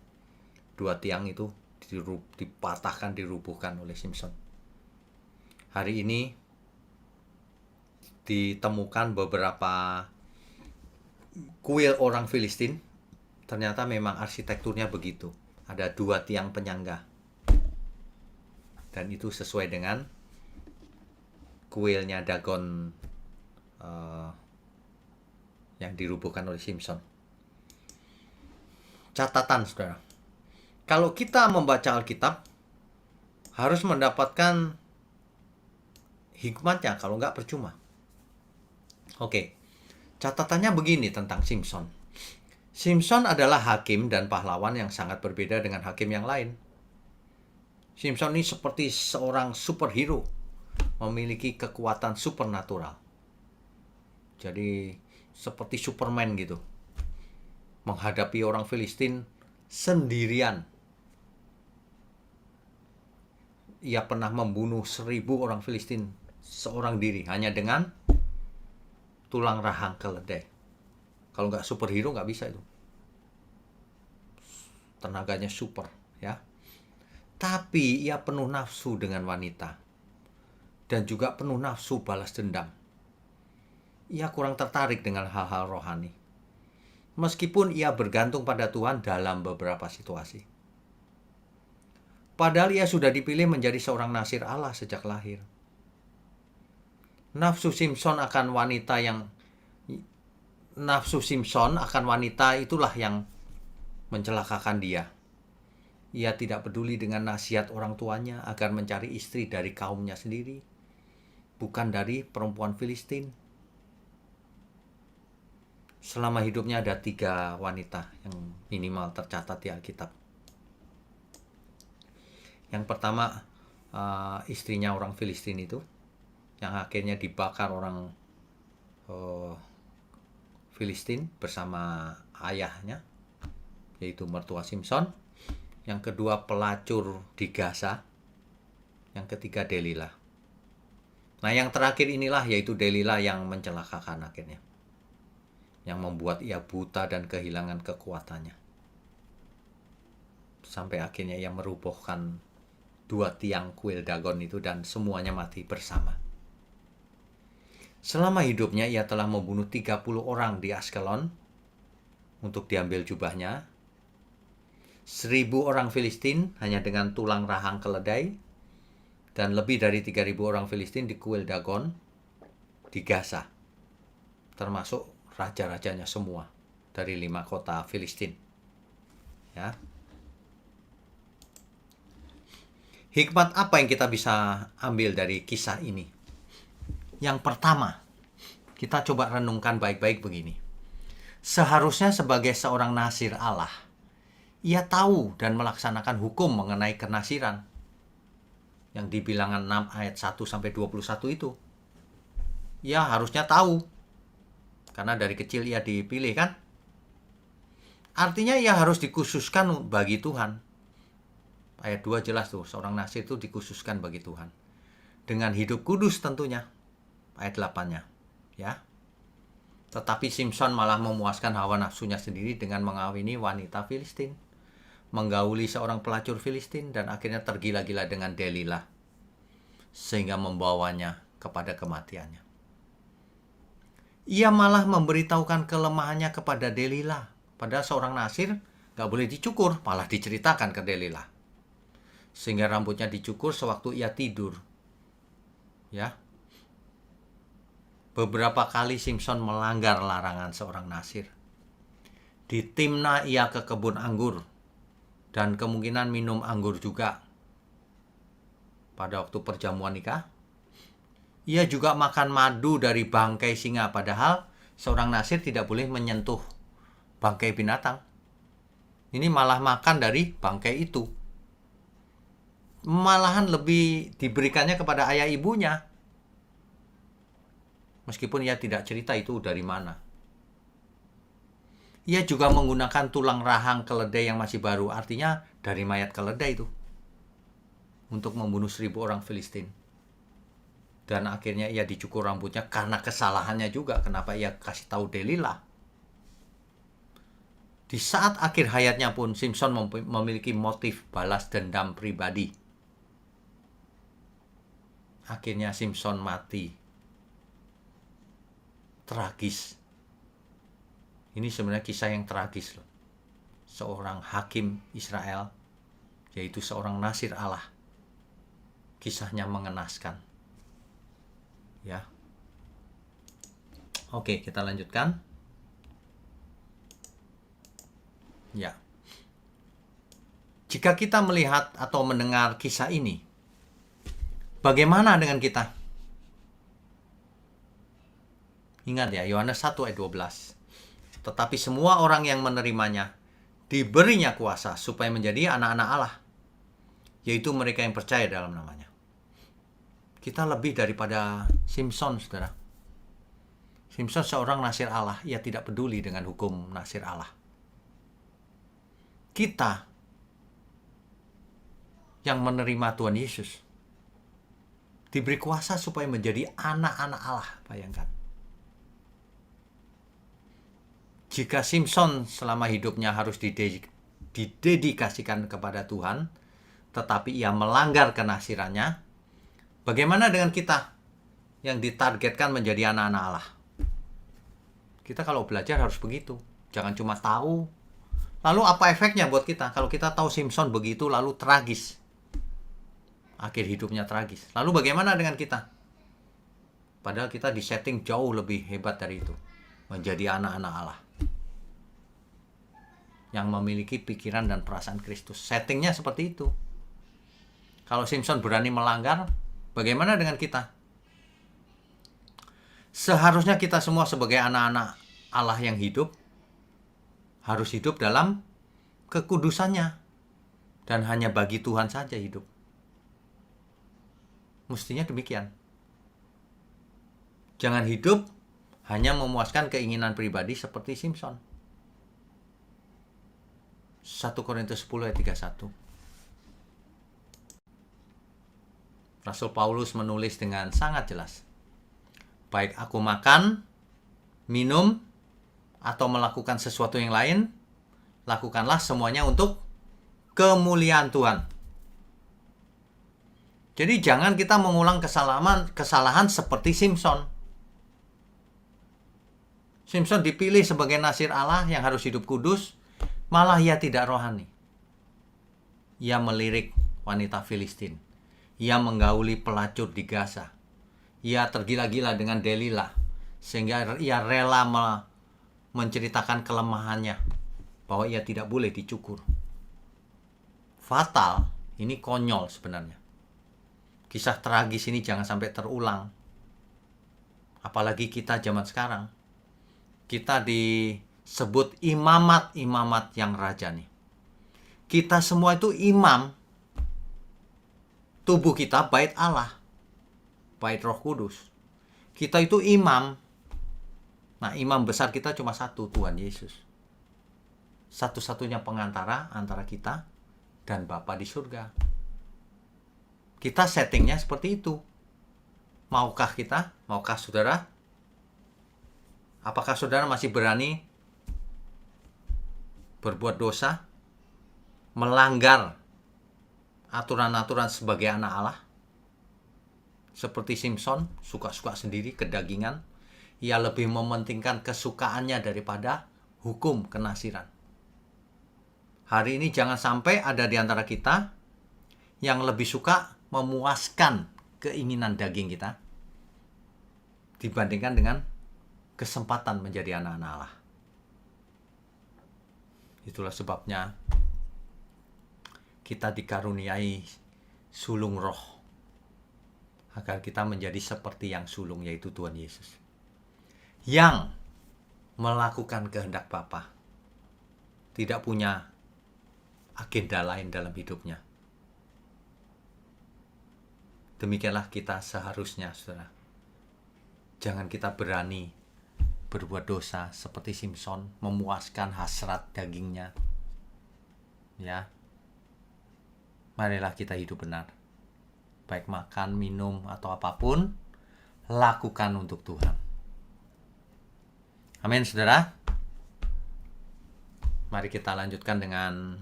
[SPEAKER 1] 2 tiang itu dipatahkan, dirubuhkan oleh Simson. Hari ini ditemukan beberapa kuil orang Filistin. Ternyata memang arsitekturnya begitu. Ada 2 tiang penyangga. Dan itu sesuai dengan kuilnya Dagon yang dirubuhkan oleh Simson. Catatan, saudara. Kalau kita membaca Alkitab, harus mendapatkan hikmatnya, kalau enggak percuma. Oke, catatannya begini tentang Simson. Simson adalah hakim dan pahlawan yang sangat berbeda dengan hakim yang lain. Simson ini seperti seorang superhero, memiliki kekuatan supernatural. Jadi seperti Superman gitu. Menghadapi orang Filistin sendirian. Ia pernah membunuh 1.000 orang Filistin seorang diri hanya dengan tulang rahang keledai. Kalau nggak superhero nggak bisa itu. Tenaganya super, ya. Tapi ia penuh nafsu dengan wanita dan juga penuh nafsu balas dendam. Ia kurang tertarik dengan hal-hal rohani. meskipun ia bergantung pada Tuhan dalam beberapa situasi. Padahal ia sudah dipilih menjadi seorang nasir Allah sejak lahir. Nafsu Simpson akan wanita itulah yang mencelakakan dia. Ia tidak peduli dengan nasihat orang tuanya agar mencari istri dari kaumnya sendiri, bukan dari perempuan Filistin. Selama hidupnya ada 3 wanita yang minimal tercatat di Alkitab. Yang pertama, istrinya orang Filistin itu, yang akhirnya dibakar orang Filistin bersama ayahnya, yaitu mertua Simpson. Yang kedua, pelacur di Gaza. Yang ketiga, Delilah. Nah, yang terakhir inilah yaitu Delilah yang mencelakakan akhirnya, yang membuat ia buta dan kehilangan kekuatannya. Sampai akhirnya ia merubuhkan 2 tiang kuil Dagon itu dan semuanya mati bersama. Selama hidupnya ia telah membunuh 30 orang di Askelon untuk diambil jubahnya. 1.000 orang Filistin hanya dengan tulang rahang keledai. Dan lebih dari 3.000 orang Filistin di kuil Dagon di Gaza. Termasuk raja-rajanya semua dari 5 kota Filistin. Ya. Hikmat apa yang kita bisa ambil dari kisah ini? Yang pertama, kita coba renungkan baik-baik begini. Seharusnya sebagai seorang nasir Allah, ia tahu dan melaksanakan hukum mengenai kenasiran. Yang di Bilangan 6 ayat 1-21 itu. Ia harusnya tahu. Karena dari kecil ia dipilih kan? Artinya ia harus dikhususkan bagi Tuhan. Ayat 2 jelas tuh, seorang nasir itu dikhususkan bagi Tuhan. Dengan hidup kudus tentunya. Ayat 8-nya. Ya. Tetapi Simpson malah memuaskan hawa nafsunya sendiri dengan mengawini wanita Filistin, menggauli seorang pelacur Filistin, dan akhirnya tergila-gila dengan Delilah, sehingga membawanya kepada kematiannya. Ia malah memberitahukan kelemahannya kepada Delilah. Padahal seorang nasir gak boleh dicukur, malah diceritakan ke Delilah, sehingga rambutnya dicukur sewaktu ia tidur. Ya. Beberapa kali Simpson melanggar larangan seorang nasir. Di Timna ia ke kebun anggur, dan kemungkinan minum anggur juga. Pada waktu perjamuan nikah, ia juga makan madu dari bangkai singa, padahal seorang nasir tidak boleh menyentuh bangkai binatang. Ini malah makan dari bangkai itu. Malahan lebih diberikannya kepada ayah ibunya. Meskipun ia tidak cerita itu dari mana. Ia juga menggunakan tulang rahang keledai yang masih baru, artinya dari mayat keledai itu, untuk membunuh 1.000 orang Filistin. Dan akhirnya ia dicukur rambutnya karena kesalahannya juga. Kenapa ia kasih tahu Delilah? Di saat akhir hayatnya pun Simpson memiliki motif balas dendam pribadi. Akhirnya Simpson mati. Tragis. Ini sebenarnya kisah yang tragis loh. Seorang hakim Israel, yaitu seorang nasir Allah. Kisahnya mengenaskan. Ya. Oke, kita lanjutkan. Ya. Jika kita melihat atau mendengar kisah ini, bagaimana dengan kita? Ingat ya, Yohanes 1 ayat 12. Tetapi semua orang yang menerimanya diberinya kuasa supaya menjadi anak-anak Allah, yaitu mereka yang percaya dalam namanya. Kita lebih daripada Simpson, saudara. Simpson seorang nasir Allah, ia tidak peduli dengan hukum nasir Allah. Kita yang menerima Tuhan Yesus diberi kuasa supaya menjadi anak-anak Allah, bayangkan. Jika Simpson selama hidupnya harus didedikasikan kepada Tuhan, tetapi ia melanggar kenasirannya, bagaimana dengan kita yang ditargetkan menjadi anak-anak Allah? Kita kalau belajar harus begitu. Jangan cuma tahu. Lalu apa efeknya buat kita? Kalau kita tahu Simpson begitu lalu tragis. Akhir hidupnya tragis. Lalu bagaimana dengan kita? Padahal kita disetting jauh lebih hebat dari itu. Menjadi anak-anak Allah. Yang memiliki pikiran dan perasaan Kristus. Settingnya seperti itu. Kalau Simpson berani melanggar, bagaimana dengan kita? Seharusnya kita semua sebagai anak-anak Allah yang hidup, harus hidup dalam kekudusannya. Dan hanya bagi Tuhan saja hidup. Mestinya demikian. Jangan hidup hanya memuaskan keinginan pribadi seperti Simpson. 1 Korintus 10 ayat 31. Rasul Paulus menulis dengan sangat jelas. Baik aku makan, minum, atau melakukan sesuatu yang lain, lakukanlah semuanya untuk kemuliaan Tuhan. Jadi jangan kita mengulang kesalahan seperti Simpson. Simpson dipilih sebagai nasir Allah yang harus hidup kudus, malah ia tidak rohani. Ia melirik wanita Filistin. Ia menggauli pelacur di Gaza. Ia tergila-gila dengan Delilah. Sehingga ia rela menceritakan kelemahannya. Bahwa ia tidak boleh dicukur. Fatal. Ini konyol sebenarnya. Kisah tragis ini jangan sampai terulang. Apalagi kita zaman sekarang. Kita disebut imamat-imamat yang raja nih. Kita semua itu imam. Tubuh kita bait Allah. Bait Roh Kudus. Kita itu imam. Nah, imam besar kita cuma satu, Tuhan Yesus. Satu-satunya pengantara antara kita dan Bapa di surga. Kita settingnya seperti itu. Maukah kita? Maukah saudara? Apakah saudara masih berani berbuat dosa? Melanggar aturan-aturan sebagai anak Allah? Seperti Simpson, suka-suka sendiri, kedagingan. Ia lebih mementingkan kesukaannya daripada hukum kenasiran. Hari ini jangan sampai ada di antara kita yang lebih suka memuaskan keinginan daging kita dibandingkan dengan kesempatan menjadi anak-anak Allah. Itulah sebabnya kita dikaruniai sulung roh agar kita menjadi seperti yang sulung, yaitu Tuhan Yesus, yang melakukan kehendak Bapa, tidak punya agenda lain dalam hidupnya. Demikianlah kita seharusnya, saudara. Jangan kita berani berbuat dosa seperti Simpson, memuaskan hasrat dagingnya. Ya. Marilah kita hidup benar. Baik makan, minum, atau apapun, lakukan untuk Tuhan. Amin, saudara. Mari kita lanjutkan dengan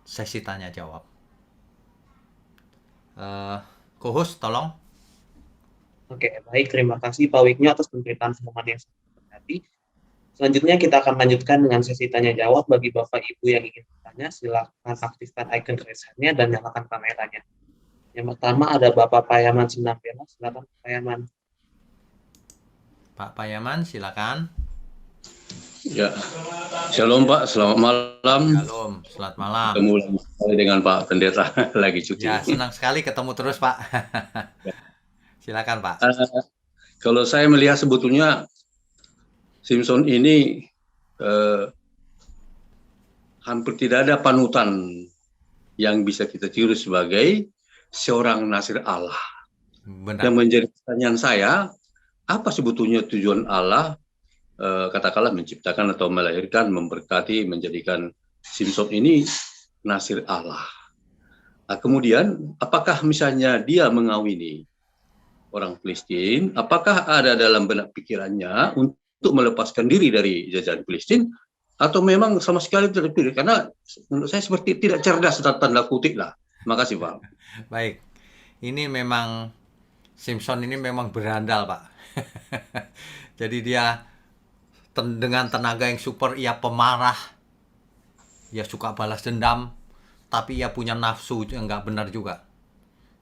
[SPEAKER 1] sesi tanya jawab. Co-host, tolong.
[SPEAKER 2] Oke, baik. Terima kasih Pak Wignyo atas pemberitaan firman yang sangat berarti. Selanjutnya kita akan lanjutkan dengan sesi tanya jawab. Bagi Bapak Ibu yang ingin bertanya, silakan aktifkan icon raise hand-nya dan nyalakan kameranya. Yang pertama ada Bapak Payaman Sinampela. Silakan Pak Payaman.
[SPEAKER 1] Pak Payaman, silakan.
[SPEAKER 3] Ya, shalom Pak, selamat malam.
[SPEAKER 1] Shalom, selamat malam.
[SPEAKER 3] Ketemu lagi dengan Pak Pendeta lagi cuti.
[SPEAKER 1] Ya, senang sekali ketemu terus Pak. Silakan Pak.
[SPEAKER 3] Kalau saya melihat sebetulnya Simpson ini hampir tidak ada panutan yang bisa kita tiru sebagai seorang nasir Allah.
[SPEAKER 1] Benar.
[SPEAKER 3] Yang menjadi pertanyaan saya, apa sebetulnya tujuan Allah katakanlah menciptakan atau melahirkan, memberkati, menjadikan Simpson ini nasir Allah. Nah, kemudian apakah misalnya dia mengawini orang Filistin, apakah ada dalam benak pikirannya untuk melepaskan diri dari jajahan Filistin, atau memang sama sekali tidak terpilih? Karena menurut saya seperti tidak cerdas, tanda kutip lah. Makasih Pak.
[SPEAKER 1] Baik, ini memang Simpson ini memang berandal Pak. Jadi dia dengan tenaga yang super, ia pemarah, ia suka balas dendam, tapi ia punya nafsu yang nggak benar juga.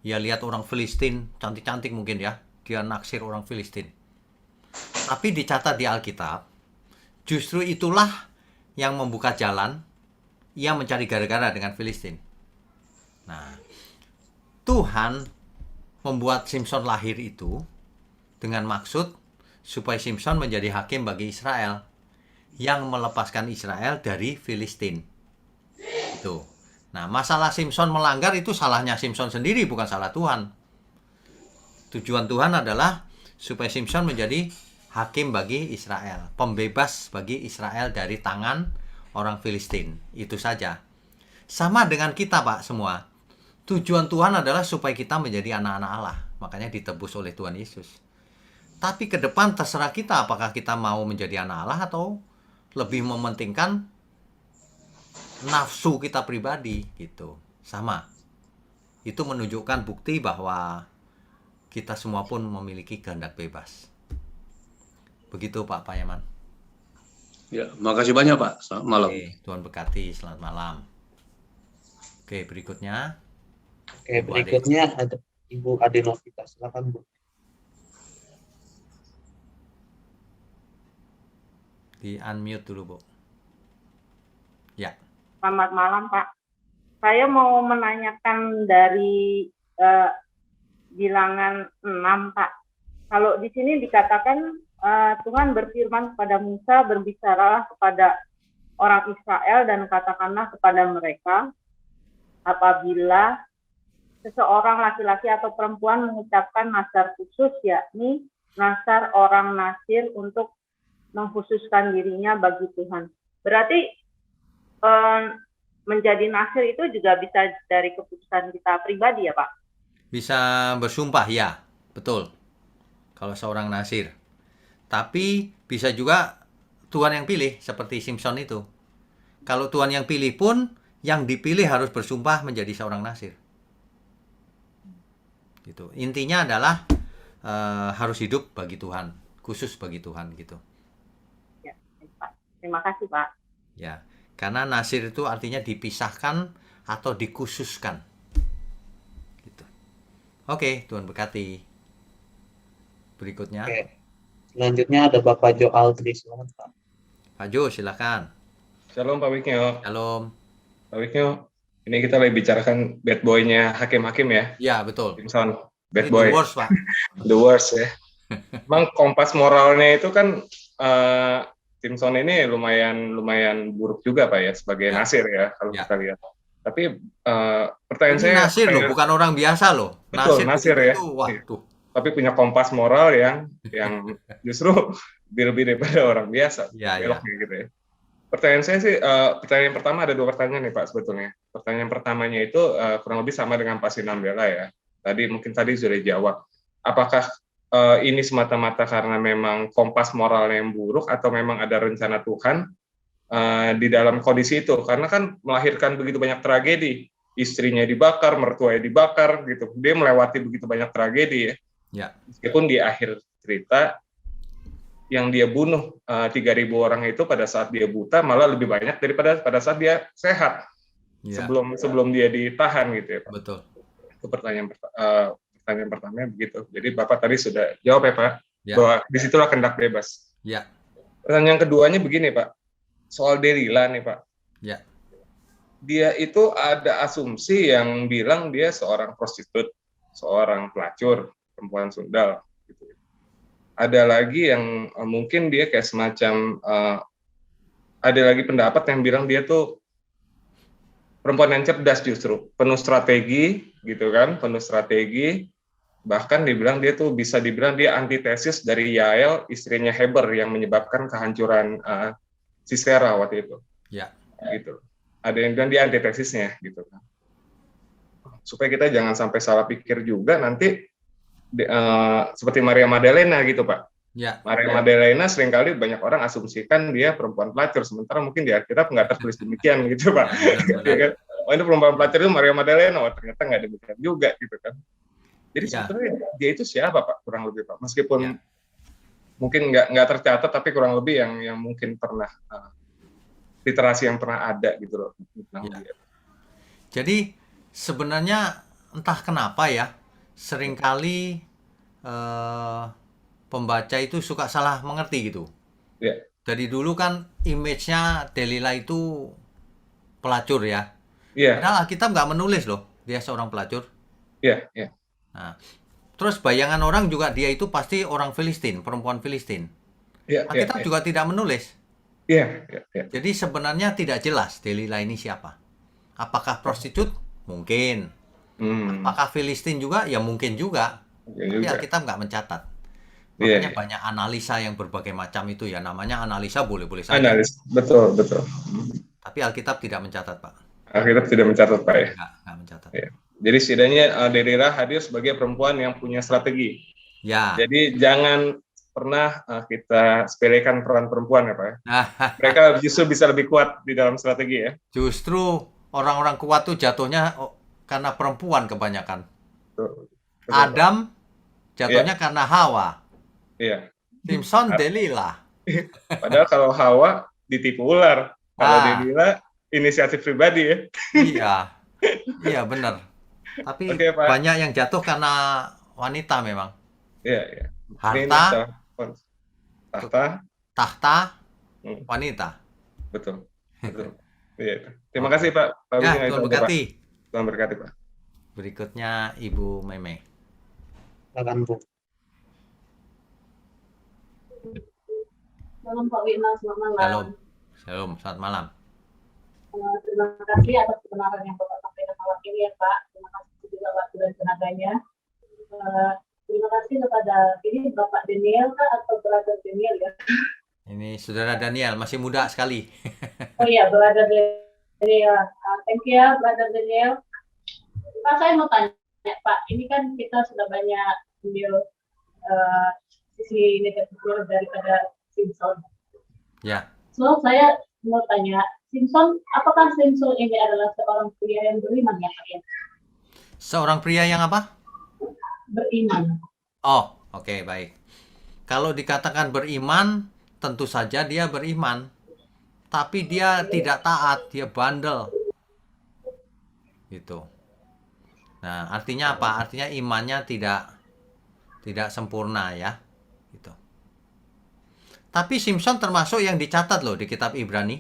[SPEAKER 1] Ia lihat orang Filistin, cantik-cantik mungkin ya, dia naksir orang Filistin. Tapi dicatat di Alkitab, justru itulah yang membuka jalan ia mencari gara-gara dengan Filistin. Nah, Tuhan membuat Simson lahir itu dengan maksud supaya Simson menjadi hakim bagi Israel yang melepaskan Israel dari Filistin. Itu. Nah, masalah Simson melanggar itu salahnya Simson sendiri, bukan salah Tuhan. Tujuan Tuhan adalah supaya Simson menjadi hakim bagi Israel, pembebas bagi Israel dari tangan orang Filistin. Itu saja. Sama dengan kita, Pak, semua. Tujuan Tuhan adalah supaya kita menjadi anak-anak Allah. Makanya ditebus oleh Tuhan Yesus. Tapi ke depan terserah kita apakah kita mau menjadi anak Allah atau lebih mementingkan nafsu kita pribadi gitu. Sama. Itu menunjukkan bukti bahwa kita semua pun memiliki kehendak bebas. Begitu Pak Payaman.
[SPEAKER 3] Ya, makasih banyak Pak. Selamat malam.
[SPEAKER 1] Oke, Tuhan berkati. Selamat malam. Oke, berikutnya.
[SPEAKER 2] Oke, berikutnya ada Ibu Ade Novita. Silakan Bu.
[SPEAKER 1] Di unmute dulu, Bu. Ya.
[SPEAKER 4] Selamat malam, Pak. Saya mau menanyakan dari bilangan 6, Pak. Kalau di sini dikatakan Tuhan berfirman kepada Musa, berbicaralah kepada orang Israel dan katakanlah kepada mereka, apabila seseorang laki-laki atau perempuan mengucapkan nazar khusus, yakni nazar orang Nasir untuk mengkhususkan dirinya bagi Tuhan. Berarti menjadi Nasir itu juga bisa dari keputusan kita pribadi ya Pak?
[SPEAKER 1] Bisa bersumpah, ya. Betul. Kalau seorang Nasir. Tapi bisa juga Tuhan yang pilih, seperti Simson itu. Kalau Tuhan yang pilih pun, yang dipilih harus bersumpah menjadi seorang Nasir. Gitu. Intinya adalah harus hidup bagi Tuhan, khusus bagi Tuhan gitu.
[SPEAKER 4] Ya, Pak. Terima kasih Pak.
[SPEAKER 1] Ya, karena Nasir itu artinya dipisahkan atau dikhususkan. Gitu. Oke, Tuhan berkati. Berikutnya.
[SPEAKER 2] Oke. Selanjutnya ada Bapak Jo Aldri. Silakan Pak.
[SPEAKER 1] Pak Jo, silakan.
[SPEAKER 5] Shalom Pak Wiknyo.
[SPEAKER 1] Shalom.
[SPEAKER 5] Pak Wiknyo, ini kita lagi bicarakan bad boy-nya hakim-hakim ya.
[SPEAKER 1] Ya, betul.
[SPEAKER 5] Simpson, bad
[SPEAKER 1] Ini
[SPEAKER 5] boy.
[SPEAKER 1] the worst, Pak.
[SPEAKER 5] The worst ya. Emang kompas moralnya itu kan Simpson ini lumayan buruk juga Pak ya, sebagai
[SPEAKER 1] Ya.
[SPEAKER 5] Nasir ya, kalau
[SPEAKER 1] Ya.
[SPEAKER 5] kita lihat. Tapi pertanyaan
[SPEAKER 1] Ini
[SPEAKER 5] saya...
[SPEAKER 1] Nasir loh, bukan orang biasa loh.
[SPEAKER 5] Betul, Nasir ya.
[SPEAKER 1] Itu, waduh.
[SPEAKER 5] Tapi punya kompas moral yang justru lebih daripada orang biasa.
[SPEAKER 1] Ya,
[SPEAKER 5] Beloknya gitu ya. Pertanyaan saya sih, pertanyaan yang pertama ada 2 pertanyaan nih Pak sebetulnya. Pertanyaan pertamanya itu kurang lebih sama dengan Pak Sinambela ya. Tadi sudah dijawab. Apakah ini semata-mata karena memang kompas moral yang buruk atau memang ada rencana Tuhan di dalam kondisi itu? Karena kan melahirkan begitu banyak tragedi. Istrinya dibakar, mertuanya dibakar gitu. Dia melewati begitu banyak tragedi ya.
[SPEAKER 1] Ya.
[SPEAKER 5] Meskipun di akhir cerita yang dia bunuh 3.000 orang itu pada saat dia buta malah lebih banyak daripada pada saat dia sehat.
[SPEAKER 1] Ya.
[SPEAKER 5] Sebelum dia ditahan gitu ya Pak.
[SPEAKER 1] Betul.
[SPEAKER 5] Itu pertanyaan pertamanya begitu. Jadi Bapak tadi sudah jawab ya Pak,
[SPEAKER 1] Ya.
[SPEAKER 5] bahwa disitulah kehendak bebas.
[SPEAKER 1] Ya.
[SPEAKER 5] Pertanyaan keduanya begini Pak, soal Delila nih Pak.
[SPEAKER 1] Ya.
[SPEAKER 5] Dia itu ada asumsi yang bilang dia seorang prostitut, seorang pelacur, perempuan sundal. Gitu. Ada lagi yang mungkin dia kayak semacam ada lagi pendapat yang bilang dia tuh perempuan yang cerdas justru, penuh strategi gitu kan, penuh strategi. Bahkan dibilang dia tuh bisa dibilang dia antitesis dari Yael, istrinya Heber yang menyebabkan kehancuran Sisera waktu itu.
[SPEAKER 1] Ya.
[SPEAKER 5] Gitu. Ada yang bilang dia antitesisnya gitu kan. Supaya kita jangan sampai salah pikir juga nanti seperti Maria Magdalena gitu Pak.
[SPEAKER 1] Ya.
[SPEAKER 5] Maria Magdalena seringkali banyak orang asumsikan dia perempuan pelacur, sementara mungkin di Alkitab nggak tertulis demikian gitu Pak.
[SPEAKER 1] Ya,
[SPEAKER 5] Oh ini perempuan pelacur itu Maria Magdalena, oh ternyata nggak demikian juga gitu kan. Jadi
[SPEAKER 1] Ya.
[SPEAKER 5] sebetulnya dia itu siapa Pak kurang lebih Pak? Meskipun mungkin nggak tercatat, tapi kurang lebih yang mungkin pernah literasi yang pernah ada gitu loh tentang
[SPEAKER 1] Ya.
[SPEAKER 5] dia.
[SPEAKER 1] Jadi sebenarnya entah kenapa ya, seringkali pembaca itu suka salah mengerti gitu.
[SPEAKER 5] Ya,
[SPEAKER 1] Dari dulu kan image-nya Delila itu pelacur ya.
[SPEAKER 5] iya,
[SPEAKER 1] Padahal Alkitab nggak menulis loh dia seorang pelacur.
[SPEAKER 5] iya, iya,
[SPEAKER 1] Nah, terus bayangan orang juga dia itu pasti orang Filistin, perempuan Filistin.
[SPEAKER 5] iya, iya,
[SPEAKER 1] Alkitab juga tidak menulis.
[SPEAKER 5] iya, iya, iya.
[SPEAKER 1] Jadi sebenarnya tidak jelas Delila ini siapa. Apakah prostitut? Mungkin. Apakah Filistin juga? Ya mungkin juga.
[SPEAKER 5] Iya
[SPEAKER 1] Tapi
[SPEAKER 5] juga.
[SPEAKER 1] Alkitab nggak mencatat.
[SPEAKER 5] Iya,
[SPEAKER 1] Makanya
[SPEAKER 5] iya.
[SPEAKER 1] banyak analisa yang berbagai macam itu ya. Namanya analisa boleh-boleh saja.
[SPEAKER 5] Analis, betul, betul.
[SPEAKER 1] Tapi Alkitab tidak mencatat, Pak.
[SPEAKER 5] Alkitab tidak mencatat, Pak ya.
[SPEAKER 1] Nggak mencatat.
[SPEAKER 5] Iya. Jadi setidaknya Delila hadir sebagai perempuan yang punya strategi.
[SPEAKER 1] Ya.
[SPEAKER 5] Jadi jangan pernah kita sepelekan peran perempuan ya Pak ya.
[SPEAKER 1] Nah,
[SPEAKER 5] Mereka justru bisa lebih kuat di dalam strategi ya.
[SPEAKER 1] justru orang-orang kuat tuh jatuhnya karena perempuan kebanyakan.
[SPEAKER 5] Betul, betul,
[SPEAKER 1] Adam jatuhnya karena Hawa.
[SPEAKER 5] Iya.
[SPEAKER 1] Simpson Delila.
[SPEAKER 5] Padahal kalau Hawa ditipu ular, kalau
[SPEAKER 1] Ah.
[SPEAKER 5] Delila inisiatif pribadi ya.
[SPEAKER 1] Iya. Iya benar. Tapi
[SPEAKER 5] Oke, Pak.
[SPEAKER 1] banyak yang jatuh karena wanita memang.
[SPEAKER 5] Iya, iya.
[SPEAKER 1] Harta,
[SPEAKER 5] tahta,
[SPEAKER 1] tahta,
[SPEAKER 5] Hmm.
[SPEAKER 1] wanita.
[SPEAKER 5] betul. Betul. Iya. Terima kasih Pak. Pak
[SPEAKER 1] Ya,
[SPEAKER 5] Wisnu,
[SPEAKER 1] Tuhan
[SPEAKER 5] itu aja, Pak.
[SPEAKER 1] berkati.
[SPEAKER 5] Tuhan berkati Pak.
[SPEAKER 1] Berikutnya Ibu Meme.
[SPEAKER 2] Silakan Bu.
[SPEAKER 4] Shalom Pak Wina, selamat malam.
[SPEAKER 1] Shalom. Shalom, selamat malam.
[SPEAKER 4] Terima kasih atas kebenaran yang Bapak sampaikan malam ini ya Pak. Terima kasih juga waktu dan tenaganya. Terima kasih kepada ini Bapak Daniel Kak, atau Brother Daniel ya.
[SPEAKER 1] Ini Saudara Daniel, masih muda sekali.
[SPEAKER 4] Oh iya, Brother Daniel. Thank you ya, Brother Daniel. Pak, saya mau tanya Pak, ini kan kita sudah banyak ambil sisi negatifnya daripada Simpson.
[SPEAKER 1] Ya.
[SPEAKER 4] So, saya mau tanya, Simpson, apakah Simpson ini adalah seorang pria yang beriman ya Pak ya?
[SPEAKER 1] Seorang pria yang apa?
[SPEAKER 4] Beriman.
[SPEAKER 1] Oh, oke, baik. Kalau dikatakan beriman, tentu saja dia beriman. Tapi dia tidak taat, dia bandel. Gitu. Nah, artinya apa? Artinya imannya tidak sempurna ya. Gitu. Tapi Simpson termasuk yang dicatat loh di kitab Ibrani.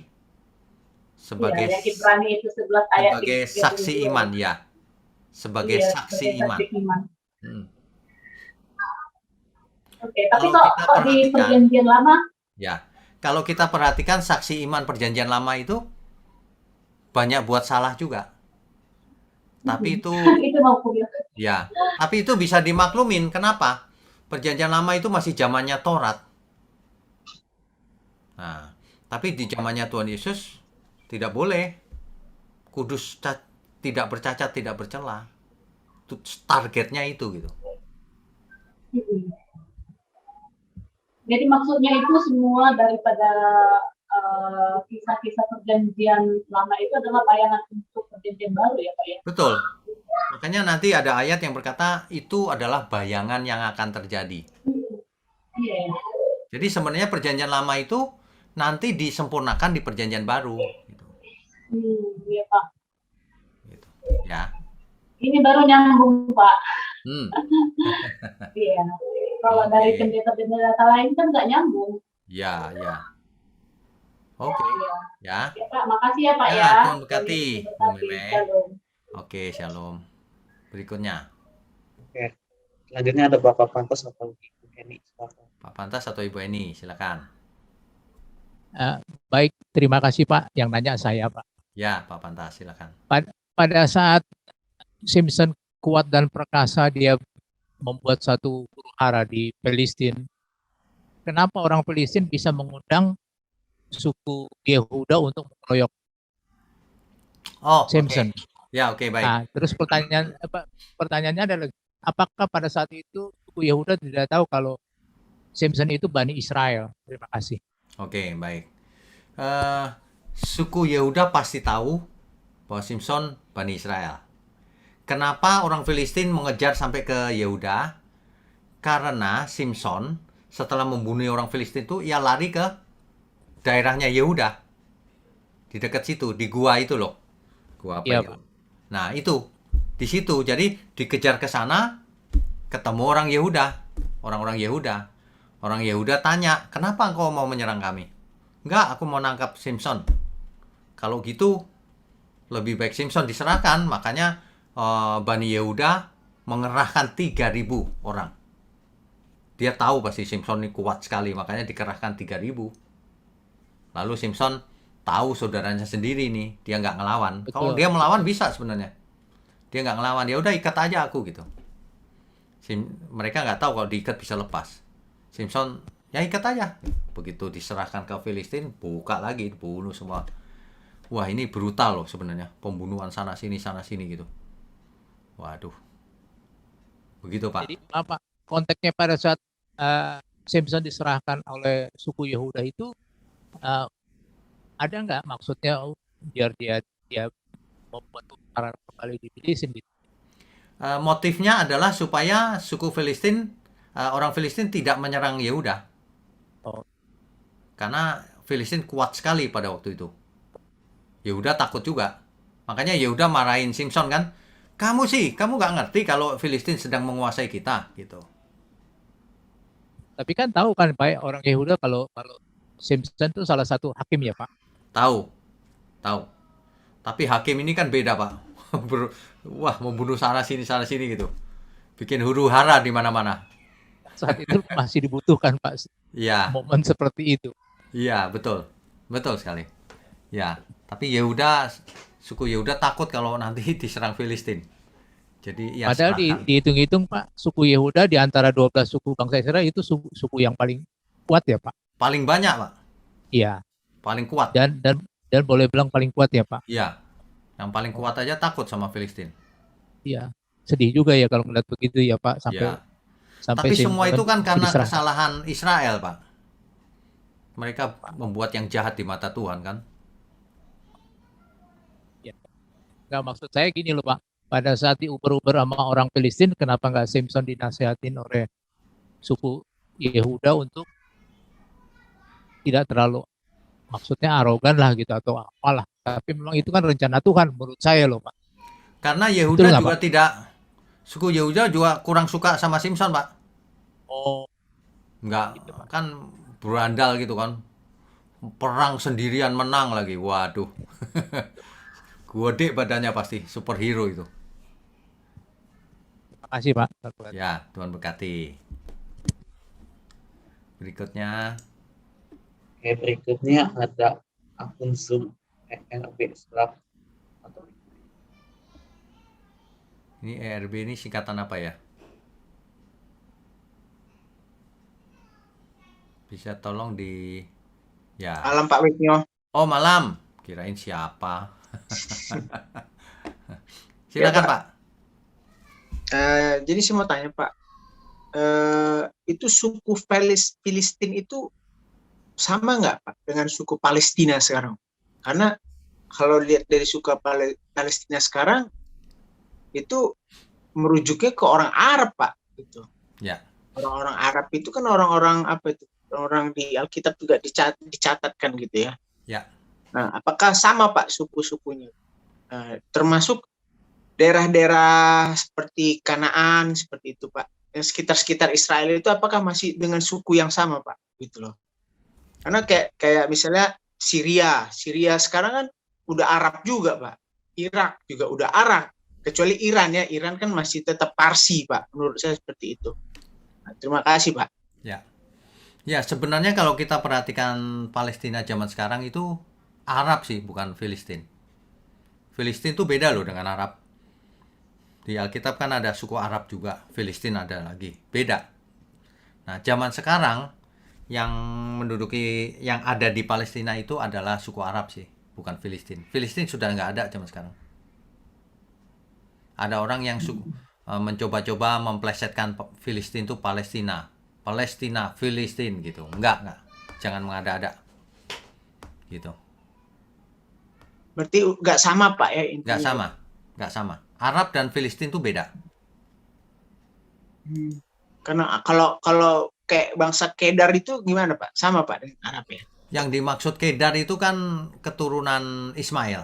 [SPEAKER 1] Sebagai
[SPEAKER 4] Ya, yang Ibrani itu 11 ayat
[SPEAKER 1] sebagai
[SPEAKER 4] 32.
[SPEAKER 1] saksi iman ya. Sebagai
[SPEAKER 4] Iya,
[SPEAKER 1] saksi
[SPEAKER 4] sebagai
[SPEAKER 1] iman.
[SPEAKER 4] saksi iman.
[SPEAKER 1] Hmm.
[SPEAKER 4] Oke, tapi
[SPEAKER 1] Kalau
[SPEAKER 4] kok
[SPEAKER 1] kita
[SPEAKER 4] di
[SPEAKER 1] perhatikan-
[SPEAKER 4] perjanjian lama
[SPEAKER 1] Ya, kalau kita perhatikan saksi iman perjanjian lama itu banyak buat salah juga. Tapi itu
[SPEAKER 4] itu mau kuliah.
[SPEAKER 1] ya, tapi itu bisa dimaklumin. Kenapa? Perjanjian lama itu masih zamannya Taurat. Nah, tapi di zamannya Tuhan Yesus tidak boleh. Kudus, tidak bercacat, tidak bercela. Itu targetnya itu gitu.
[SPEAKER 4] Jadi maksudnya itu semua daripada kisah-kisah perjanjian lama itu adalah bayangan untuk perjanjian baru ya Pak ya?
[SPEAKER 1] Betul. Makanya nanti ada ayat yang berkata itu adalah bayangan yang akan terjadi.
[SPEAKER 4] Iya.
[SPEAKER 1] Jadi sebenarnya perjanjian lama itu nanti disempurnakan di perjanjian baru. Gitu.
[SPEAKER 4] Iya Pak.
[SPEAKER 1] Gitu. Ya.
[SPEAKER 4] Ini baru nyambung Pak.
[SPEAKER 1] Hmm.
[SPEAKER 4] Iya. Kalau dari
[SPEAKER 1] Oke.
[SPEAKER 4] pendeta-pendeta lain kan nggak nyambung.
[SPEAKER 1] Ya, ya. Oke.
[SPEAKER 4] Iya.
[SPEAKER 1] Ya.
[SPEAKER 4] Ya Pak, makasih ya Pak
[SPEAKER 1] Ya,
[SPEAKER 4] ya.
[SPEAKER 1] Tuhan berkati, Bu Meme.
[SPEAKER 4] Shalom.
[SPEAKER 1] Oke, shalom. Berikutnya,
[SPEAKER 2] Selanjutnya ada Bapak Pantas atau Ibu Eni. Silakan.
[SPEAKER 1] Pak Pantas atau Ibu Eni, silakan.
[SPEAKER 6] Baik, terima kasih Pak. Yang nanya saya Pak.
[SPEAKER 1] Ya, Pak Pantas, silakan.
[SPEAKER 6] Pada saat Simpson kuat dan perkasa, dia membuat satu huru-hara di Palestina. Kenapa orang Palestina bisa mengundang suku Yehuda untuk mengeroyok
[SPEAKER 1] Oh,
[SPEAKER 6] Simpson?
[SPEAKER 1] oke. Ya, oke, baik.
[SPEAKER 6] Nah, terus pertanyaannya adalah, apakah pada saat itu suku Yehuda tidak tahu kalau Simpson itu Bani Israel? Terima kasih.
[SPEAKER 1] Oke, baik. Suku Yehuda pasti tahu bahwa Simpson Bani Israel. Kenapa orang Filistin mengejar sampai ke Yehuda? Karena Simpson setelah membunuh orang Filistin itu ia lari ke daerahnya Yehuda. Di dekat situ, di gua itu loh. Gua apa
[SPEAKER 6] Iya,
[SPEAKER 1] itu?
[SPEAKER 6] Pak.
[SPEAKER 1] Nah, itu di situ. Jadi dikejar ke sana, ketemu orang Yehuda, orang-orang Yehuda. Orang Yehuda tanya, "Kenapa engkau mau menyerang kami?" "Enggak, aku mau nangkap Simpson." Kalau gitu lebih baik Simpson diserahkan. Makanya Bani Yehuda mengerahkan 3.000 orang. Dia tahu pasti Simpson ini kuat sekali, makanya dikerahkan 3.000. Lalu Simpson tahu saudaranya sendiri nih, dia nggak ngelawan. Kalau
[SPEAKER 6] Betul.
[SPEAKER 1] dia melawan bisa sebenarnya. Dia nggak ngelawan, ya udah ikat aja aku gitu. Mereka nggak tahu kalau diikat bisa lepas. Simpson, ya ikat aja. Begitu diserahkan ke Filistin, buka lagi, bunuh semua. Wah, ini brutal loh sebenarnya, pembunuhan sana sini gitu. Waduh, begitu Pak.
[SPEAKER 6] Jadi apa konteksnya pada saat Simpson diserahkan oleh suku Yehuda itu ada nggak maksudnya biar dia membuat utara kembali di Filistin gitu?
[SPEAKER 1] Motifnya adalah supaya suku Filistin, orang Filistin tidak menyerang Yehuda.
[SPEAKER 6] Oh.
[SPEAKER 1] Karena Filistin kuat sekali pada waktu itu. Yehuda takut juga. Makanya Yehuda marahin Simpson kan. Kamu nggak ngerti kalau Filistin sedang menguasai kita gitu.
[SPEAKER 6] Tapi kan tahu kan Pak, orang Yehuda kalau Simpson itu salah satu hakim ya Pak.
[SPEAKER 1] Tahu. Tapi hakim ini kan beda Pak. Wah, membunuh sana sini gitu. Bikin huru hara di mana-mana.
[SPEAKER 6] Saat itu masih dibutuhkan Pak
[SPEAKER 1] Iya.
[SPEAKER 6] momen seperti itu.
[SPEAKER 1] Iya, betul sekali. Ya, tapi suku Yehuda takut kalau nanti diserang Filistin. Jadi ya
[SPEAKER 6] Padahal dihitung-hitung Pak, suku Yehuda di antara 12 suku bangsa Israel itu suku yang paling kuat ya Pak.
[SPEAKER 1] paling banyak Pak,
[SPEAKER 6] Iya.
[SPEAKER 1] paling kuat.
[SPEAKER 6] Dan boleh bilang paling kuat ya Pak.
[SPEAKER 1] Iya, yang paling kuat aja takut sama Filistin.
[SPEAKER 6] Iya. Sedih juga ya kalau melihat begitu ya Pak sampai
[SPEAKER 1] Ya. Tapi semua
[SPEAKER 6] Simpson
[SPEAKER 1] itu kan karena
[SPEAKER 6] diserahkan.
[SPEAKER 1] kesalahan Israel Pak. Mereka membuat yang jahat di mata Tuhan kan.
[SPEAKER 6] Nggak, maksud saya gini loh Pak, pada saat diuber-uber sama orang Filistin, kenapa nggak Simpson dinasehatin oleh suku Yehuda untuk tidak terlalu, maksudnya arogan lah gitu atau apalah. Tapi memang itu kan rencana Tuhan menurut saya loh Pak.
[SPEAKER 1] Karena
[SPEAKER 6] Betul
[SPEAKER 1] Yehuda
[SPEAKER 6] nggak,
[SPEAKER 1] juga
[SPEAKER 6] Pak?
[SPEAKER 1] suku Yehuda juga kurang suka sama Simpson Pak.
[SPEAKER 6] Oh,
[SPEAKER 1] Enggak,
[SPEAKER 6] gitu, Pak.
[SPEAKER 1] kan berandal gitu kan. Perang sendirian menang lagi. Waduh. Gede badannya pasti, superhero itu.
[SPEAKER 6] Terima kasih Pak.
[SPEAKER 1] Ya, Tuhan berkati. Berikutnya,
[SPEAKER 2] Oke, berikutnya ada akun Zoom ERB Slab atau
[SPEAKER 1] ini ERB ini singkatan apa ya? Bisa tolong ya.
[SPEAKER 7] Malam Pak Wisnyo.
[SPEAKER 1] Oh, malam. Kirain siapa? Silakan
[SPEAKER 7] Ya, Pak.
[SPEAKER 1] Pak.
[SPEAKER 7] Jadi saya mau tanya Pak, itu suku Filistin itu sama nggak Pak dengan suku Palestina sekarang? Karena kalau lihat dari suku Palestina sekarang itu merujuknya ke orang Arab Pak, gitu.
[SPEAKER 1] Ya.
[SPEAKER 7] Orang-orang Arab itu kan orang-orang apa itu? Orang di Alkitab juga dicatatkan gitu ya.
[SPEAKER 1] Ya.
[SPEAKER 7] Nah, apakah sama Pak suku-sukunya? Termasuk daerah-daerah seperti Kanaan seperti itu Pak, yang sekitar Israel itu apakah masih dengan suku yang sama Pak, gitu loh. Karena kayak misalnya Syria sekarang kan udah Arab juga Pak, Irak juga udah Arab, kecuali Iran ya, Iran kan masih tetap Parsi Pak, menurut saya seperti itu. Nah, terima kasih Pak.
[SPEAKER 1] Ya, sebenarnya kalau kita perhatikan Palestina zaman sekarang itu Arab sih, bukan Filistin. Filistin itu beda loh dengan Arab. Di Alkitab kan ada suku Arab juga, Filistin ada lagi, beda. Nah, zaman sekarang yang ada di Palestina itu adalah suku Arab sih, bukan Filistin. Filistin sudah nggak ada zaman sekarang. Ada orang yang mencoba-coba memplesetkan Filistin itu Palestina, Filistin gitu. Enggak. Jangan mengada-ada. Gitu.
[SPEAKER 7] Berarti nggak sama Pak ya intinya?
[SPEAKER 1] Nggak sama. Arab dan Filistin itu beda.
[SPEAKER 7] Karena kalau kayak bangsa Kedar itu gimana Pak? Sama Pak dengan Arab ya?
[SPEAKER 1] Yang dimaksud Kedar itu kan keturunan Ismail.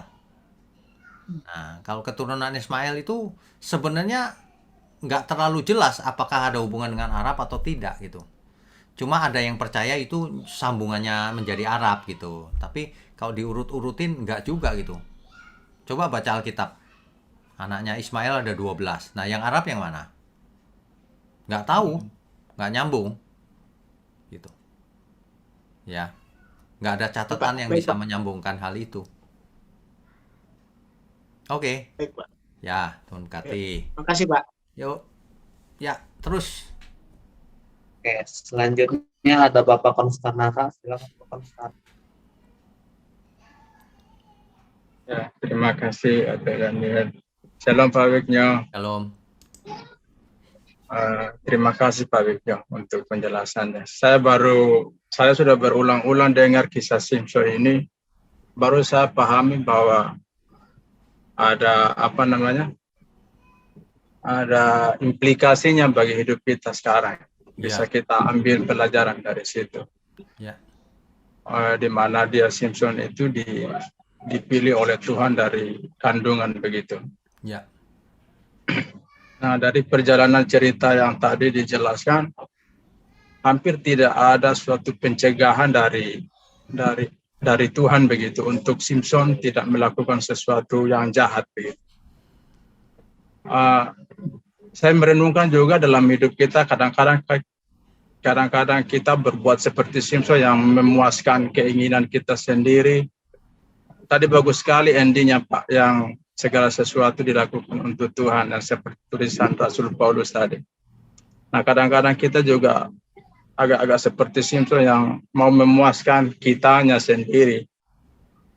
[SPEAKER 1] Nah, kalau keturunan Ismail itu sebenarnya nggak terlalu jelas apakah ada hubungan dengan Arab atau tidak gitu. Cuma ada yang percaya itu sambungannya menjadi Arab gitu. Tapi kalau diurut-urutin nggak juga gitu. Coba baca Alkitab. Anaknya Ismail ada 12. Nah, yang Arab yang mana? Nggak tahu. Nggak nyambung. Gitu. Ya. Nggak ada catatan yang
[SPEAKER 7] Baik,
[SPEAKER 1] bisa
[SPEAKER 7] Pak.
[SPEAKER 1] menyambungkan hal itu. Oke.
[SPEAKER 7] Baik Pak.
[SPEAKER 1] Ya, Tuhan berkati.
[SPEAKER 7] Makasih Pak.
[SPEAKER 1] Yuk. Ya, terus.
[SPEAKER 2] Oke, selanjutnya ada Bapak Konstanaka. Silakan Bapak Konstanaka.
[SPEAKER 8] Ya, terima kasih Ade Daniel. Shalom Pak Wigno.
[SPEAKER 1] Shalom.
[SPEAKER 8] Terima kasih Pak Wigno untuk penjelasannya. Saya sudah berulang-ulang dengar kisah Simpson ini. Baru saya pahami bahwa ada ada implikasinya bagi hidup kita sekarang. Bisa kita ambil pelajaran dari situ.
[SPEAKER 1] Ya.
[SPEAKER 8] Di mana dia Simpson itu dipilih oleh Tuhan dari kandungan begitu.
[SPEAKER 1] Ya.
[SPEAKER 8] Nah, dari perjalanan cerita yang tadi dijelaskan, hampir tidak ada suatu pencegahan dari Tuhan begitu untuk Simpson tidak melakukan sesuatu yang jahat begitu. Saya merenungkan juga dalam hidup kita kadang-kadang kita berbuat seperti Simpson yang memuaskan keinginan kita sendiri. Tadi bagus sekali endingnya Pak, yang segala sesuatu dilakukan untuk Tuhan, dan seperti tulisan Rasul Paulus tadi. Nah, kadang-kadang kita juga agak-agak seperti Simpson yang mau memuaskan kitanya sendiri.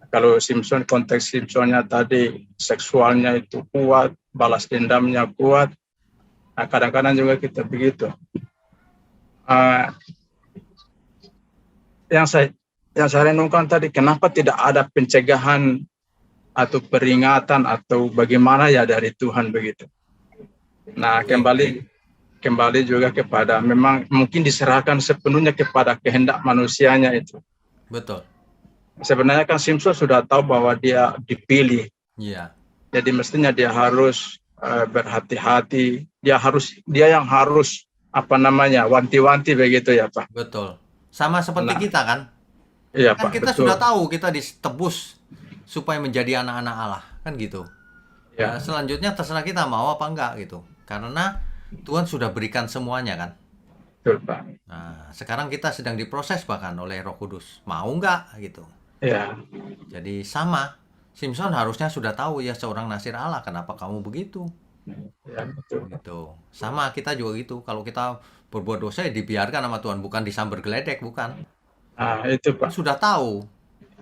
[SPEAKER 8] Kalau Simpson, konteks Simpsonnya tadi seksualnya itu kuat, balas dendamnya kuat. Nah, kadang-kadang juga kita begitu. Yang saya renungkan tadi, kenapa tidak ada pencegahan atau peringatan atau bagaimana ya dari Tuhan begitu. Nah, kembali juga kepada memang mungkin diserahkan sepenuhnya kepada kehendak manusianya itu.
[SPEAKER 1] Betul.
[SPEAKER 8] Sebenarnya kan Simpson sudah tahu bahwa dia dipilih.
[SPEAKER 1] Iya.
[SPEAKER 8] Jadi mestinya dia harus berhati-hati. Dia yang harus wanti-wanti begitu ya Pak.
[SPEAKER 1] Betul. Sama seperti kita kan.
[SPEAKER 8] Iya
[SPEAKER 1] Kan
[SPEAKER 8] Pak.
[SPEAKER 1] kita
[SPEAKER 8] Betul.
[SPEAKER 1] sudah tahu kita ditebus supaya menjadi anak-anak Allah, kan gitu.
[SPEAKER 8] Ya.
[SPEAKER 1] Nah, selanjutnya terserah kita mau apa enggak gitu. Karena Tuhan sudah berikan semuanya kan.
[SPEAKER 8] Betul Pak.
[SPEAKER 1] Nah, sekarang kita sedang diproses bahkan oleh Roh Kudus. Mau enggak gitu.
[SPEAKER 8] Ya.
[SPEAKER 1] Jadi sama. Simpson harusnya sudah tahu ya seorang nasir Allah, kenapa kamu begitu?
[SPEAKER 8] Ya, betul.
[SPEAKER 1] Gitu. Sama kita juga gitu. Kalau kita berbuat dosa ya dibiarkan sama Tuhan, bukan disambar geledek, bukan.
[SPEAKER 8] Nah, itu Pak.
[SPEAKER 1] Sudah tahu.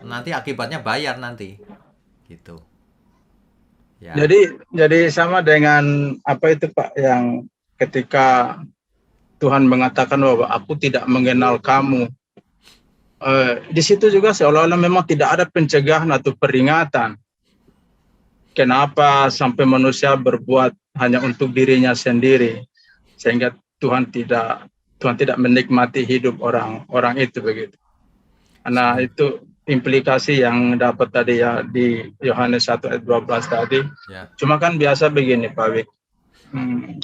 [SPEAKER 1] Nanti akibatnya bayar nanti. Gitu. Ya.
[SPEAKER 8] Jadi sama dengan apa itu Pak, yang ketika Tuhan mengatakan bahwa aku tidak mengenal kamu. Di situ juga seolah-olah memang tidak ada pencegahan atau peringatan. Kenapa sampai manusia berbuat hanya untuk dirinya sendiri, sehingga Tuhan tidak menikmati hidup orang itu begitu. Nah, itu implikasi yang dapat tadi ya di Yohanes 1 ayat 12 tadi.
[SPEAKER 1] Ya.
[SPEAKER 8] Cuma kan biasa begini Pak Wik.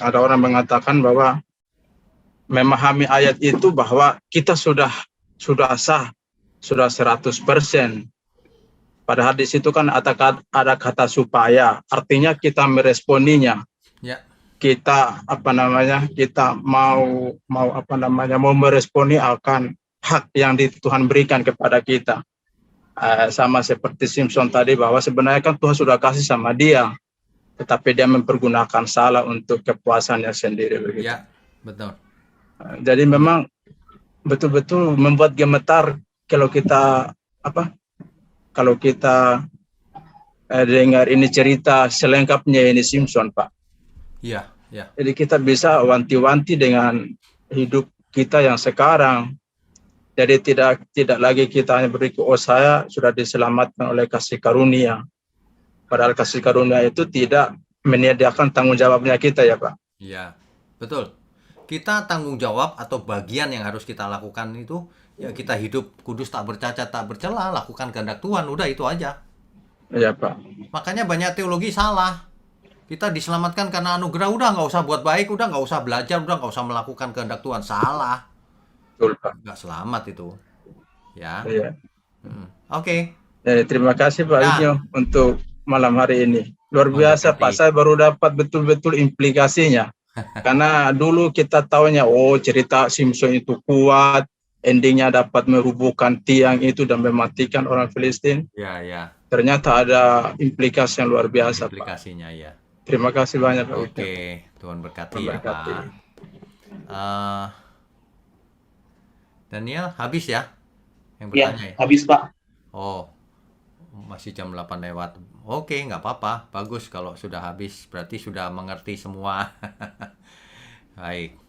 [SPEAKER 8] Ada orang mengatakan bahwa memahami ayat itu bahwa kita sudah sah, sudah 100%. Padahal di situ kan ada kata supaya, artinya kita meresponinya.
[SPEAKER 1] Ya.
[SPEAKER 8] Kita kita mau meresponi akan hak yang Tuhan berikan kepada kita. Sama seperti Simpson tadi, bahwa sebenarnya kan Tuhan sudah kasih sama dia, tetapi dia mempergunakan salah untuk kepuasannya sendiri begitu.
[SPEAKER 1] Ya, betul.
[SPEAKER 8] Jadi memang betul-betul membuat gemetar kalau kita dengar ini cerita selengkapnya ini Simpson Pak.
[SPEAKER 1] Iya, ya.
[SPEAKER 8] Jadi kita bisa wanti-wanti dengan hidup kita yang sekarang. Jadi tidak lagi kita hanya berpikir, saya sudah diselamatkan oleh kasih karunia. Padahal kasih karunia itu tidak menyediakan tanggung jawabnya kita ya Pak.
[SPEAKER 1] Iya, betul. kita tanggung jawab atau bagian yang harus kita lakukan itu, ya kita hidup kudus, tak bercacat, tak bercela, lakukan kehendak Tuhan, udah itu aja.
[SPEAKER 8] Iya Pak.
[SPEAKER 1] Makanya banyak teologi salah. Kita diselamatkan karena anugerah, udah nggak usah buat baik, udah nggak usah belajar, udah nggak usah melakukan kehendak Tuhan. Salah.
[SPEAKER 8] Betul Pak.
[SPEAKER 1] Nggak selamat itu. Ya.
[SPEAKER 8] Iya.
[SPEAKER 1] Oke.
[SPEAKER 8] Terima kasih Pak
[SPEAKER 1] Ya.
[SPEAKER 8] Inyo untuk malam hari ini. Luar
[SPEAKER 1] Mohon
[SPEAKER 8] biasa
[SPEAKER 1] berkati.
[SPEAKER 8] Pak, saya baru dapat betul-betul implikasinya. Karena dulu kita taunya, oh cerita Simpson itu kuat, endingnya dapat merubuhkan tiang itu dan mematikan orang Filistin.
[SPEAKER 1] Ya, ya.
[SPEAKER 8] Ternyata ada implikasi yang luar biasa Pak.
[SPEAKER 1] Implikasinya ya.
[SPEAKER 8] Terima kasih banyak Pak.
[SPEAKER 1] Oke, Tuhan berkati
[SPEAKER 8] Tuhan
[SPEAKER 1] ya
[SPEAKER 8] berkati.
[SPEAKER 1] Pak. Daniel, habis ya yang
[SPEAKER 2] Ya,
[SPEAKER 1] bertanya ya?
[SPEAKER 2] habis Pak.
[SPEAKER 1] Oh, masih jam 8 lewat. Oke, nggak apa-apa. Bagus kalau sudah habis. Berarti sudah mengerti semua. Baik.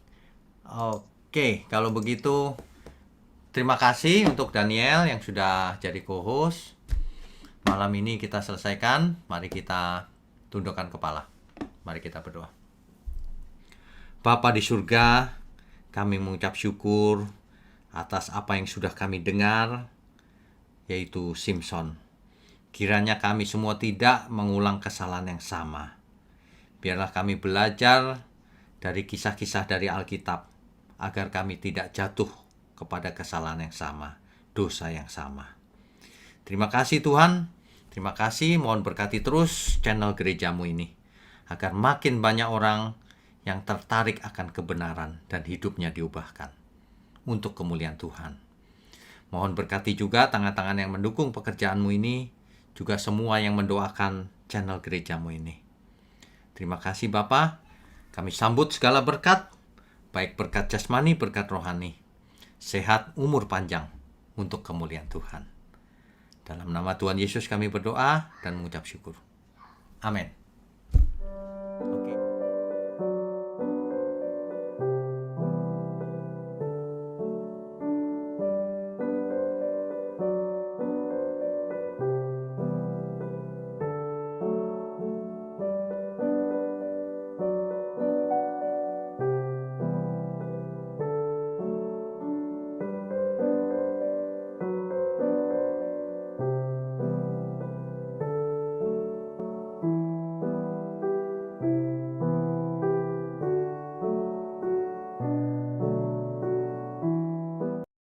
[SPEAKER 1] Oke, kalau begitu terima kasih untuk Daniel yang sudah jadi co-host. Malam ini kita selesaikan. Mari kita tundukkan kepala. Mari kita berdoa. Bapa di surga, kami mengucap syukur atas apa yang sudah kami dengar, yaitu Simpson. Kiranya kami semua tidak mengulang kesalahan yang sama. Biarlah kami belajar dari kisah-kisah dari Alkitab, agar kami tidak jatuh kepada kesalahan yang sama, dosa yang sama. Terima kasih Tuhan, terima kasih, mohon berkati terus channel gerejamu ini, agar makin banyak orang yang tertarik akan kebenaran dan hidupnya diubahkan untuk kemuliaan Tuhan. Mohon berkati juga tangan-tangan yang mendukung pekerjaanmu ini, juga semua yang mendoakan channel gerejamu ini. Terima kasih Bapa, kami sambut segala berkat, baik berkat jasmani, berkat rohani, sehat, umur panjang untuk kemuliaan Tuhan. Dalam nama Tuhan Yesus kami berdoa dan mengucap syukur. Amin.